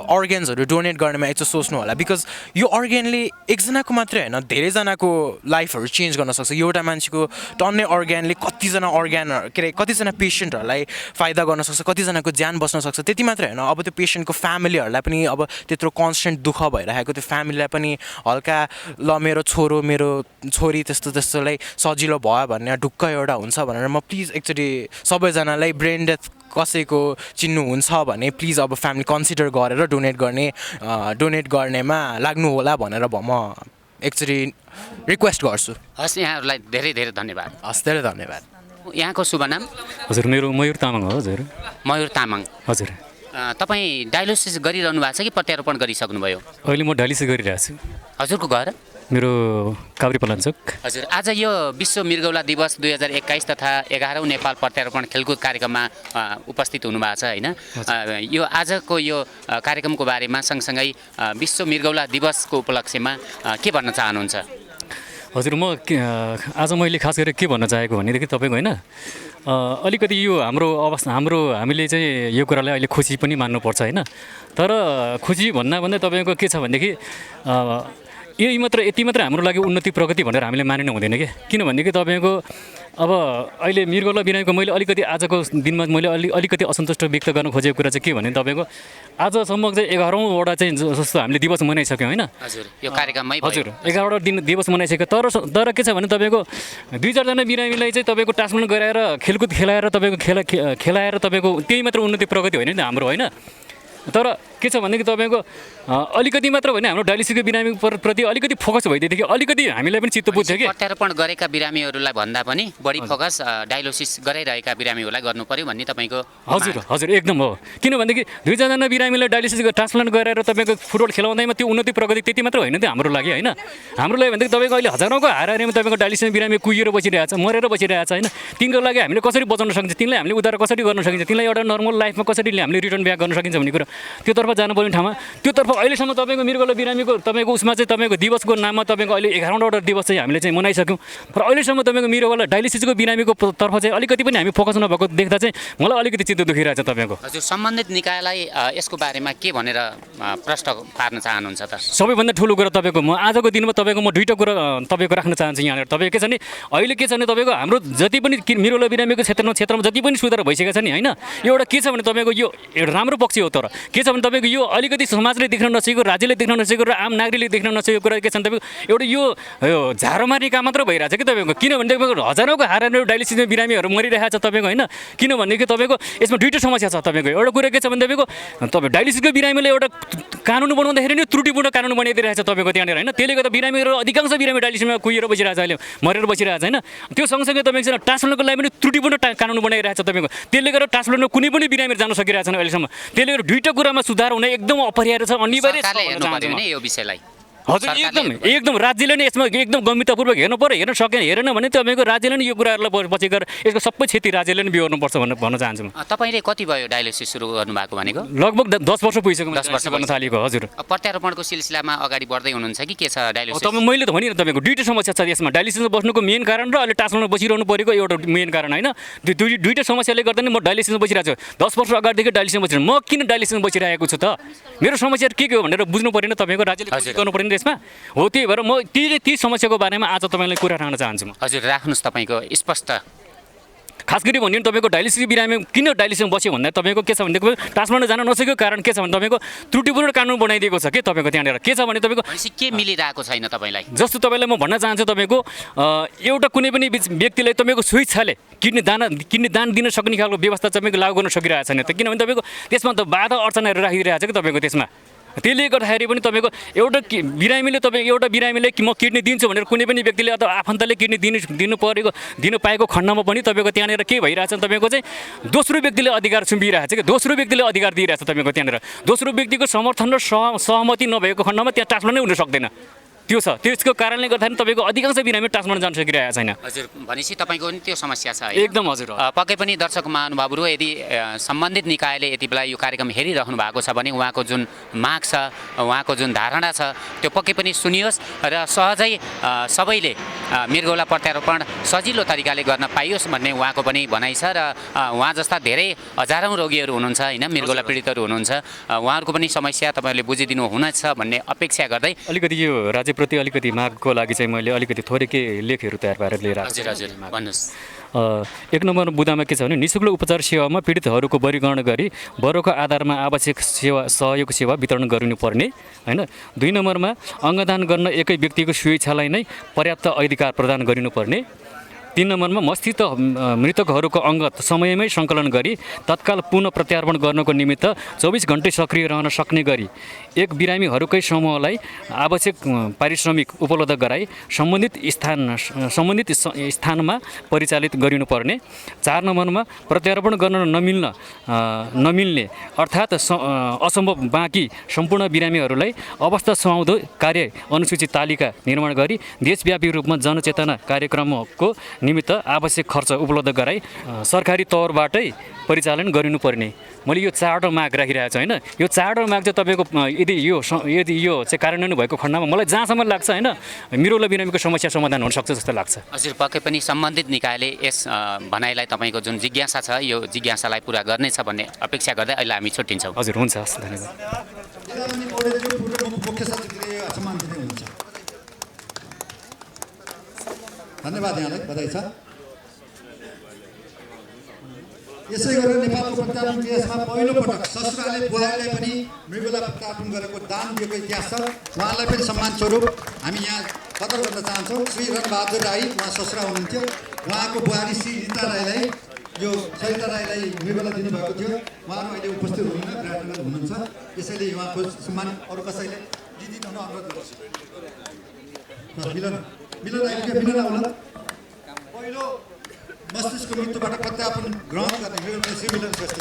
अर्गेन्सहरू डोनेट गर्नेमा एकचोटि सोच्नु होला, बिकज यो अर्ग्यानले एकजनाको मात्रै होइन धेरैजनाको लाइफहरू चेन्ज गर्न सक्छ। एउटा मान्छेको टन्ने अर्ग्यानले कतिजना पेसेन्टहरूलाई फाइदा गर्न सक्छ, कतिजनाको ज्यान बस्न सक्छ। त्यति मात्रै होइन, अब त्यो पेसेन्टको फ्यामिलीहरूलाई पनि अब त्यत्रो कन्सटेन्ट दुःख भइरहेको त्यो फ्यामिलीलाई पनि हल्का ल मेरो छोरो मेरो छोरी त्यस्तोलाई सजिलो भयो भन्ने ढुक्क एउटा हुन्छ भनेर म प्लिज एकचोटि सबैजनालाई ब्रेन डेथ कसैको चिन्नुहुन्छ भने प्लिज अब फ्यामिली कन्सिडर गरेर डोनेट गर्नेमा लाग्नु होला भनेर म एकचोटि रिक्वेस्ट गर्छु। हस् यहाँहरूलाई धेरै धेरै धन्यवाद। हस् धेरै धन्यवाद। यहाँको शुभ नाम? हजुर मेरो मयूर तामाङ हो। हजुर मयूर तामाङ। हजुर तपाईँ डायलिसिस गरिरहनु भएको छ कि प्रत्यारोपण गरिसक्नुभयो? अहिले म डायलिसिस गरिरहेको छु। हजुरको घर? मेरो काभ्रेपलाञ्चोक। हजुर आज यो विश्व मृगौला दिवस 2021 तथा 11औं नेपाल प्रत्यारोपण खेलकुद कार्यक्रममा उपस्थित हुनुभएको छ होइन, यो आजको यो कार्यक्रमको बारेमा सँगसँगै विश्व मृगौला दिवसको उपलक्ष्यमा के भन्न चाहनुहुन्छ? हजुर म आज मैले खास गरेर के भन्न चाहेको भनेदेखि तपाईँको होइन अलिकति यो हामीले चाहिँ यो कुरालाई अहिले खुसी पनि मान्नुपर्छ होइन, तर खुसी भन्दा तपाईँको के छ भनेदेखि यति मात्र हाम्रो लागि उन्नति प्रगति भनेर हामीले मानिनु हुँदैन कि, किनभनेदेखि तपाईँको अब अहिले मृगौला बिरामीको मैले अलिकति आजको दिनमा मैले अलिकति असन्तुष्ट व्यक्त गर्न खोजेको कुरा चाहिँ के भने तपाईँको आजसम्म चाहिँ 11औँवटा चाहिँ जस्तो हामीले दिवस मनाइसक्यौँ होइन। हजुर यो कार्यक्रममै हजुर 11वटा दिवस मनाइसक्यो, तर के छ भने तपाईँको 2-4जना बिरामीलाई चाहिँ तपाईँको ट्रान्सप्लान्ट गराएर खेलकुद खेलाएर तपाईँको खेलाएर तपाईँको त्यही मात्र उन्नति प्रगति होइन नि हाम्रो होइन, तर के छ भनेदेखि तपाईँको अलिकति मात्र भने हाम्रो डायलिसिसको बिरामी प्रति अलिकति फोकस भइदिएदेखि अलिकति हामीलाई पनि चित्त बुझ्थ्यो कि प्रत्यारोपण गरेका बिरामीहरूलाई भन्दा पनि बढी फोकस डायलिसिस गराइरहेका बिरामीहरूलाई गर्नु पर्यो भन्ने तपाईँको? हजुर एकदम हो, किनभनेदेखि 2-4जना बिरामीलाई डायलिसिस ट्रान्सप्लान्ट गराएर तपाईँको फुटबल खेलाउँदैमा त्यो उन्नति प्रगति त्यति मात्र होइन त्यो हाम्रो लागि होइन। हाम्रो लागि भनेदेखि तपाईँको अहिले हजारौँको हाराहारीमा तपाईँको डायलिसिस बिरामी कुहिएर बसिरहेको छ, मरेर बसिरहेको छ होइन, तिनीहरूको लागि हामीले कसरी बचाउन सकिन्छ, तिनलाई हामीले उद्धार कसरी गर्न सकिन्छ, तिनलाई एउटा नर्मल लाइफमा कसरी हामीले रिटर्न ब्याक गर्न सकिन्छ भन्ने कुरा त्योतर्फ जानुपर्ने ठाउँमा त्योतर्फ अहिलेसम्म तपाईँको मृगौला बिरामीको तपाईँको उसमा चाहिँ तपाईँको दिवसको नाममा तपाईँको अहिले 11औँवटा दिवस चाहिँ हामीले चाहिँ मनाइसक्यौँ, तर अहिलेसम्म तपाईँको मृगौला डायलिसिसको बिरामीको तर्फ चाहिँ अलिकति पनि हामी फोकस नभएको देख्दा चाहिँ मलाई अलिकति चित्त दुखिरहेको छ तपाईँको। हजुर सम्बन्धित निकायलाई यसको बारेमा के भनेर प्रश्न पार्न चाहनुहुन्छ त? सबैभन्दा ठुलो कुरा तपाईँको म आजको दिनमा तपाईँको म दुईवटा कुरा तपाईँको राख्न चाहन्छु यहाँनिर। तपाईँको के छ भने अहिले के छ भने तपाईँको हाम्रो जति पनि मृगौला बिरामीको क्षेत्रमा जति पनि सुधार भइसकेको छ नि होइन, एउटा के छ भने तपाईँको यो एउटा राम्रो पक्ष हो, तर के छ भने तपाईँको तपाईँको यो अलिकति समाजले देख्न नसकेको, राज्यले देख्न नसकेको र आम नागरिकले देख्न नसकेको कुरा के छ भने तपाईँको एउटा यो झारो मार्ने काम मात्र भइरहेछ कि तपाईँको। किनभने तपाईँको हजारौँको हारेर डायलिसिसमा बिरामीहरू मरिरहेको छ तपाईँको होइन। किनभनेदेखि तपाईँको यसमा दुईवटा समस्या छ तपाईँको। एउटा कुरा के छ भने तपाईँको तपाईँ डायलिसिसको बिरामीले एउटा कानुन बनाउँदाखेरि नि त्रुटिपूर्ण कानुन बनाइदिइरहेको छ तपाईँको त्यहाँनिर होइन। त्यसले गर्दा बिरामीहरू अधिकांश बिरामी डायलिसिसमा कुहिएर बसिरहेको छ, अहिले मरेर बसिरहेको छ होइन। त्यो सँगसँगै तपाईँको ट्रान्सप्लान्टको लागि पनि त्रुटिपूर्ण कानुन बनाइरहेको छ तपाईँको। त्यसले गर्दा ट्रान्सप्लान्टमा कुनै पनि बिरामी जान सकिरहेको छैन अहिलेसम्म। त्यसले गर्दा दुईवटा कुरामा सुधार हुन एकदम अपरिहार्य छ, अनिवार्य छ यो विषयलाई। हजुर एकदम राज्यले नै यसमा एकदम गम्भीरतापूर्वक हेर्नु पर्यो। हेर्न सकेन हेरेन भने तपाईँको राज्यले नै यो कुराहरूलाई पछि गएर यसको सबै क्षति राज्यले नै बिहोर्नुपर्छ भन्न चाहन्छु म। तपाईँले कति भयो डायलिसिस सुरु गर्नुभएको भनेको? लगभग 10 वर्ष पुगिसक्यो 10 वर्ष गर्न थालेको। हजुर प्रत्यारोपणको सिलसिलामा अगाडि बढ्दै हुनुहुन्छ कि के छ डायलिसिस? मैले त भनिनँ तपाईँको दुईवटा समस्या छ यसमा। डायलिसिसमा बस्नुको मेन कारण र अहिले ट्रान्सप्लान्टमा बसिरहनु परेको एउटा मेन कारण होइन। दुईवटा समस्याले गर्दा नै म डायलिसिसमा बसिरहेको छु। 10 वर्ष अगाडिदेखि डायलिसिसमा बसिरहेको। म किन डायलिसिसमा बसिरहेको छु त? मेरो समस्या के हो भनेर बुझ्नु परेन तपाईँको, राज्यले गर्नु परेन यसमा हो। त्यही भएर म ती समस्याको बारेमा आज तपाईँलाई कुरा राख्न चाहन्छु म। हजुर राख्नुहोस् तपाईँको स्पष्ट। खास गरी भन्यो भने तपाईँको डायलिसिस बिरामी किन डायलिसिसमा बस्यो भन्दा तपाईँको के छ भनेदेखि ट्रान्सप्लान्ट जान नसकेको कारण के छ भने तपाईँको त्रुटिपूर्ण कानुन बनाइदिएको छ कि तपाईँको त्यहाँनिर के छ भने तपाईँको के मिलिरहेको छैन तपाईँलाई? जस्तो तपाईँलाई म भन्न चाहन्छु तपाईँको एउटा कुनै पनि व्यक्तिलाई तपाईँको स्वेच्छाले किडनी दान दिन सक्ने खालको व्यवस्था तपाईँको लागू गर्न सकिरहेको छैन त। किनभने तपाईँको त्यसमा त बाधा अर्चनाहरू राखिदिइरहेको छ कि तपाईँको त्यसमा। त्यसले गर्दाखेरि पनि तपाईँको एउटा बिरामीले म किडनी दिन्छु भनेर कुनै पनि व्यक्तिले अथवा आफन्तले किडनी दिनु पाएको खण्डमा पनि तपाईँको त्यहाँनिर के भइरहेछ तपाईँको चाहिँ दोस्रो व्यक्तिले अधिकार सुम्पिरहेको छ कि दोस्रो व्यक्तिले अधिकार दिइरहेछ तपाईँको त्यहाँनिर। दोस्रो व्यक्तिको समर्थन र सहमति नभएको खण्डमा त्यहाँ ट्रान्सप्लान्ट नै हुन सक्दैन। त्यो छ, त्यसको कारणले गर्दाखेरि तपाईँको अधिकांश बिरामी ट्रान्सप्लान्ट जान सकिरहेको छैन। हजुर भनेपछि तपाईँको पनि त्यो समस्या छ? एकदम हजुर। पक्कै पनि दर्शक महानुभावहरू यदि सम्बन्धित निकायले यति बेला यो कार्यक्रम हेरिराख्नु भएको छ भने उहाँको जुन माग छ, उहाँको जुन धारणा छ त्यो पक्कै पनि सुनियोस् र सहजै सबैले मृगौला प्रत्यारोपण सजिलो तरिकाले गर्न पाइयोस् भन्ने उहाँको पनि भनाइ छ। र उहाँ जस्ता धेरै हजारौँ रोगीहरू हुनुहुन्छ होइन, मृगौला पीडितहरू हुनुहुन्छ, उहाँहरूको पनि समस्या तपाईँहरूले बुझिदिनु हुनेछ भन्ने अपेक्षा गर्दै अलिकति यो राज्यप्रति अलिकति मागको लागि चाहिँ मैले अलिकति थोरै के लेखहरू तयार पारेर लिएर आएको छु। हजुर भन्नुहोस्। एक नम्बर मुद्दामा के छ भने निःशुल्क उपचार सेवामा पीडितहरूको वर्गीकरण गरी वर्गको आधारमा आवश्यक सहयोग सेवा वितरण गरिनुपर्ने होइन। 2 नम्बरमा अङ्गदान गर्न एकै व्यक्तिको स्वेच्छालाई नै पर्याप्त अधिकार प्रदान गरिनुपर्ने। 3 नम्बरमा मस्तिष्क मृतकहरूको अङ्ग समयमै सङ्कलन गरी तत्काल पुनः प्रत्यारोपण गर्नको निमित्त 24 घन्टै सक्रिय रहन सक्ने गरी एक बिरामीहरूकै समूहलाई आवश्यक पारिश्रमिक उपलब्ध गराई सम्बन्धित स्थानमा परिचालित गरिनुपर्ने। 4 नम्बरमा प्रत्यारोपण गर्न नमिल्ने अर्थात् असम्भव बाँकी सम्पूर्ण बिरामीहरूलाई अवस्था सुहाउँदो कार्य अनुसूचित तालिका निर्माण गरी देशव्यापी रूपमा जनचेतना कार्यक्रमको निमित्त आवश्यक खर्च उपलब्ध गराई सरकारी तौरबाटै परिचालन गरिनुपर्ने। मैले यो 4वटा माग राखिरहेको छु होइन। यो 4वटा माग चाहिँ तपाईँको यदि यो चाहिँ कार्यान्वयन भएको खण्डमा मलाई जहाँसम्म लाग्छ होइन मृगौला बिरामीको समस्या समाधान हुनसक्छ जस्तो लाग्छ। हजुर पक्कै पनि सम्बन्धित निकायले यस भनाइलाई तपाईँको जुन जिज्ञासा छ यो जिज्ञासालाई पुरा गर्नेछ भन्ने अपेक्षा गर्दै अहिले हामी छुट्टिन्छौँ। हजुर हुन्छ, हस् धन्यवाद। धन्यवाद, यहाँलाई बधाई छ। यसै गरेर नेपालको प्रत्यारोपण इतिहासमा पहिलोपटक ससुराले बुहारीलाई पनि मृगौला प्रत्यारोपण गरेको दान दिएको इतिहास छ। उहाँलाई पनि सम्मान स्वरूप हामी यहाँ कदर गर्न चाहन्छौँ। श्री रणबहादुर राई उहाँ ससुरा हुनुहुन्थ्यो, उहाँको बुहारी श्री रीता राईलाई यो सरिता राईलाई मृगौला दिनुभएको थियो। उहाँहरू अहिले उपस्थित हुनुहुन्न, विराटनगर हुनुहुन्छ, यसैले उहाँको सम्मान अरू कसैले दिदिन अनुरोध गर्छु। मिलन आउला पहिलो मस्तिष्कको मृत्युबाट प्रत्यारोपण ग्रहण गर्ने मृगौला श्री मिलन श्रेष्ठ।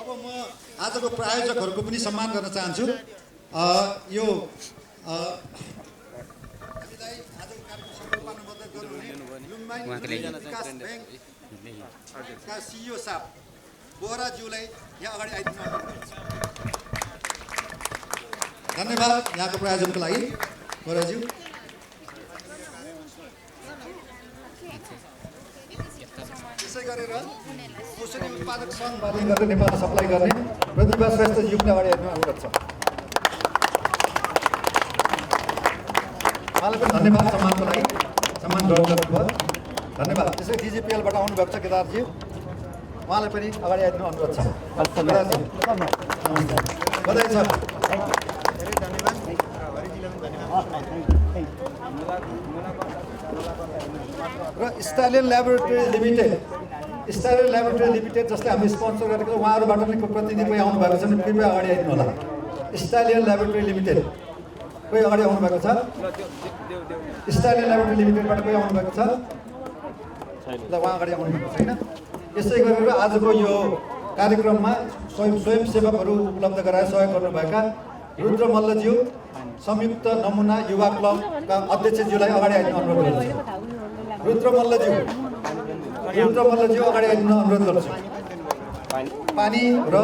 अब म आजको प्रायोजकहरूको पनि सम्मान गर्न चाहन्छु। यो हामीलाई आजको कार्यक्रम सफलतामा मद्दत गर्नुहुने लुम्बानी विकास ब्याङ्कका सिइओ साहब बोहराज्यूलाई यहाँ अगाडि आइदिनु धन्यवाद यहाँको प्रायोजनको लागि बोहराज्यू। यसै गरेर औषधि उत्पादक सङ्घ बाध्य गरेर नेपालमा सप्लाई गर्ने प्रतिभा श्रेष्ठज्यूले अगाडि आइदिनु अनुरोध छ। उहाँलाई पनि धन्यवाद सम्मानको लागि, सम्मान ग्रहण गर्नुभयो, धन्यवाद। त्यसै डिजिपिएलबाट आउनुभएको छ केदारजी, उहाँलाई पनि अगाडि आइदिनु अनुरोध छ। केदारजी बधाई छ। र स्टालियन ल्याबोरेटरी लिमिटेड जसले हामी स्पोन्सर गरेको उहाँहरूबाट पनि प्रतिनिधि कोही आउनुभएको छ भने कृपया अगाडि आइदिनु होला। स्टालियन ल्याबोरेटरी लिमिटेड कोही अगाडि आउनुभएको छ? स्टालियन ल्याबोरेटरी लिमिटेडबाट कोही आउनुभएको छ? ल उहाँ अगाडि आउनुभएको छैन। यसै गरेर आजको यो कार्यक्रममा स्वयंसेवकहरू उपलब्ध गराएर सहयोग गर्नुभएका रुद्र मल्लज्यू, संयुक्त नमुना युवा क्लबका अध्यक्षज्यूलाई अगाडि आइदिनु अनुरोध गर्छु। रुद्र मल्लज्यू अगाडि आइदिनु अनुरोध गर्छु। पानी र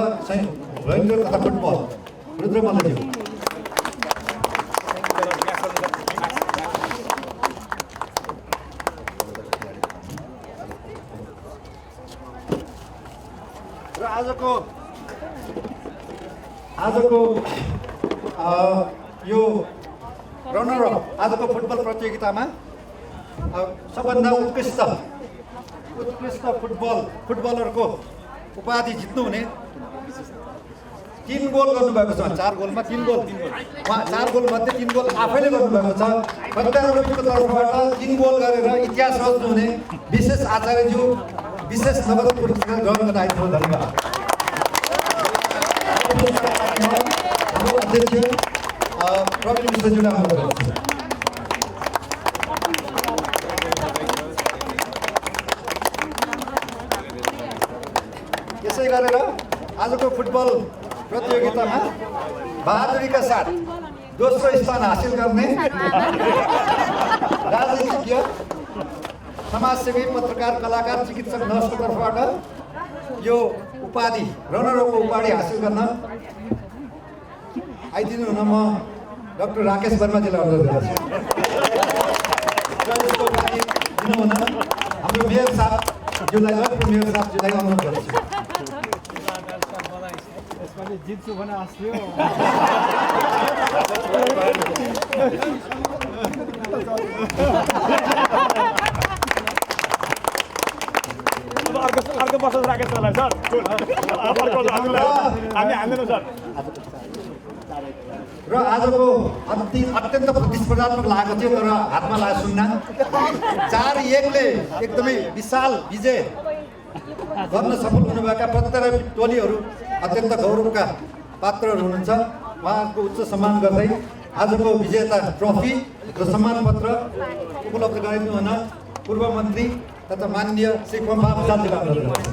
भयङ्कर तथा फुटबल रुद्र मल्लज्यू। र आजको यो रनर अप आजको फुटबल प्रतियोगितामा सबभन्दा उत्कृष्ट फुटबलरको उपाधि जित्नुहुने 3 गोल गर्नुभएको छ। 4 गोलमा 3 गोल, उहाँ 4 गोलमध्ये 3 गोल आफैले गर्नुभएको छ। प्रत्यारोपणको तर्फबाट 3 गोल गरेर इतिहास रच्नुहुने विशेष आचार्यज्यू विशेष नगद पुरस्कार ग्रहण गर्न आइदिनु धन्यवाद। अध्यक्ष प्रवीण मिश्रज्यूलाई अनुरोध गर्छु। यसै गरेर आजको फुटबल प्रतियोगितामा बहादुरीका साथ दोस्रो स्थान हासिल गर्ने राजनीतिज्ञ, समाजसेवी, पत्रकार, कलाकार, चिकित्सक, नर्सको तर्फबाट यो उपाधि रनरअपको उपाधि हासिल गर्न आइदिनु हुन म डाक्टर राकेश वर्माजीलाई अनुरोध गर्छु। यसको उपाधि दिनुहुन हाम्रो मेयर साहबज्यूलाई अनुरोध गर्छु। जित्छु भने आस्यो अर्को वर्ष राकेश सरलाई सर हामी हाल्दैनौँ सर। र आजको अत्यन्त प्रतिस्पर्धात्मक लागेको थियो, तर हातमा लाग्यो 0। 4-1ले एकदमै विशाल विजय गर्न सफल हुनुभएका प्रत्यारोपित टोलीहरू अत्यन्त गौरवका पात्रहरू हुनुहुन्छ। उहाँको उच्च सम्मान गर्दै आजको विजेता ट्रफी र सम्मान पत्र उपलब्ध गराइदिनु हुन पूर्व मन्त्री तथा माननीय श्री पम्पा प्रसादजीलाई अनुरोध गर्छु।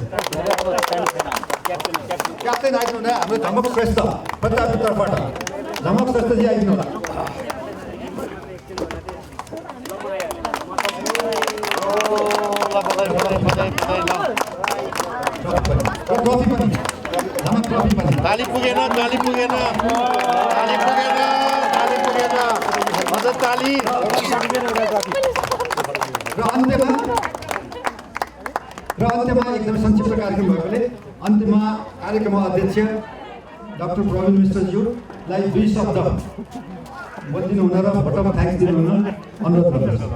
क्याप्टेन आइदिनु हुँदा हाम्रो झमक श्रेष्ठ प्रत्यारोपित तर्फबाट झमक श्रेष्ठजी आइदिनु होला। ट्रफी पनि झमक ट्रफी पनि ताली पुगेन अझ ताली। र अन्त्यमा एकदमै संक्षिप्त कार्यक्रम भएकोले अन्त्यमा कार्यक्रममा अध्यक्ष डाक्टर प्रवीण मिश्रज्यूलाई 2 शब्द बोलिदिनु हुन र भोटमा थ्याङ्क्स दिनु हुन अनुरोध गर्दछु।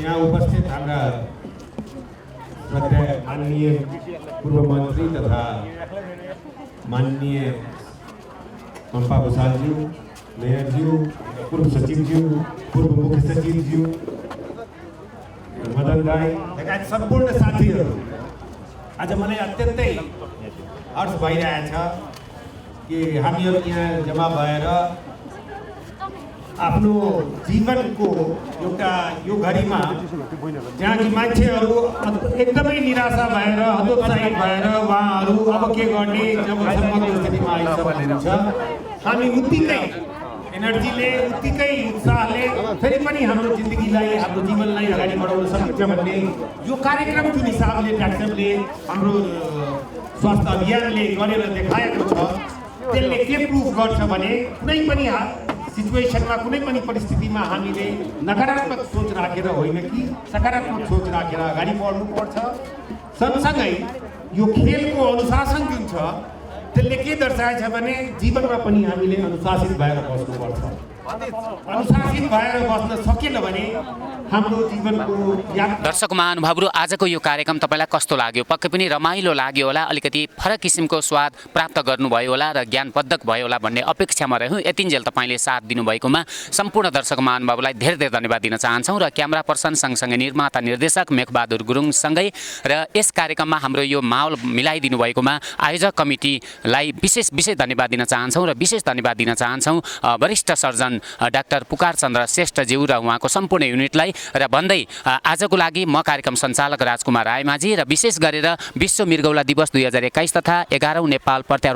यहाँ उपस्थित हाम्रा माननीय पूर्व मन्त्री तथा माननीय पम्पा भूषालज्यू, मेयरज्यू, पूर्व सचिवज्यू, पूर्व मुख्य सचिवज्यू, मदन राई लगायत सम्पूर्ण साथीहरू, आज मलाई अत्यन्तै हर्ष भइरहेछ कि हामीहरू यहाँ जम्मा भएर आफ्नो जीवनको एउटा यो घडीमा जहाँ कि मान्छेहरू एकदमै निराशा भएर हतोत्साहित भएर उहाँहरू अब के गर्ने जबसम्मको स्थितिमा आइसक्नुहुन्छ, हामी उत्तिकै एनर्जीले उत्तिकै उत्साहले फेरि पनि हाम्रो जिन्दगीलाई हाम्रो जीवनलाई अगाडि बढाउन सक्छ भन्ने यो कार्यक्रम जुन हिसाबले डाक्टरले हाम्रो स्वास्थ्य अभियानले गरेर देखाएको छ त्यसले के प्रुफ गर्छ भने कुनै पनि सिचुएसनमा कुनै पनि परिस्थितिमा हामीले नकारात्मक सोच राखेर होइन कि सकारात्मक सोच राखेर अगाडि बढ्नुपर्छ। सँगसँगै यो खेलको अनुशासन जुन छ त्यसले के दर्शाएछ भने जीवनमा पनि हामीले अनुशासित भएर बस्नुपर्छ। अनुशासित भएर बस्न सकेन भने हाम्रो जीवनको दर्शक महानुभावहरू आजको यो कार्यक्रम तपाईँलाई कस्तो लाग्यो? पक्कै पनि रमाइलो लाग्यो होला, अलिकति फरक किसिमको स्वाद प्राप्त गर्नुभयो होला र ज्ञानवर्धक भयो होला भन्ने अपेक्षामा रह्यौँ। यतिन्जेल तपाईँले साथ दिनुभएकोमा सम्पूर्ण दर्शक महानुभावलाई धेरै धेरै धन्यवाद दिन चाहन्छौँ र क्यामेरा पर्सन सँगसँगै निर्माता निर्देशक मेघबहादुर गुरुङसँगै र यस कार्यक्रममा हाम्रो यो माहौल मिलाइदिनु भएकोमा आयोजक कमिटीलाई विशेष धन्यवाद दिन चाहन्छौँ र विशेष धन्यवाद दिन चाहन्छौँ वरिष्ठ सर्जन डाक्टर पुकार चन्द्र श्रेष्ठज्यू र उहाँको सम्पूर्ण युनिटलाई र भन्दै आजको लागि म कार्यक्रम सञ्चालक राजकुमार रायमाझी र विशेष गरेर विश्व मृगौला दिवस 2021 तथा 11औं नेपाल प्रत्यारोपण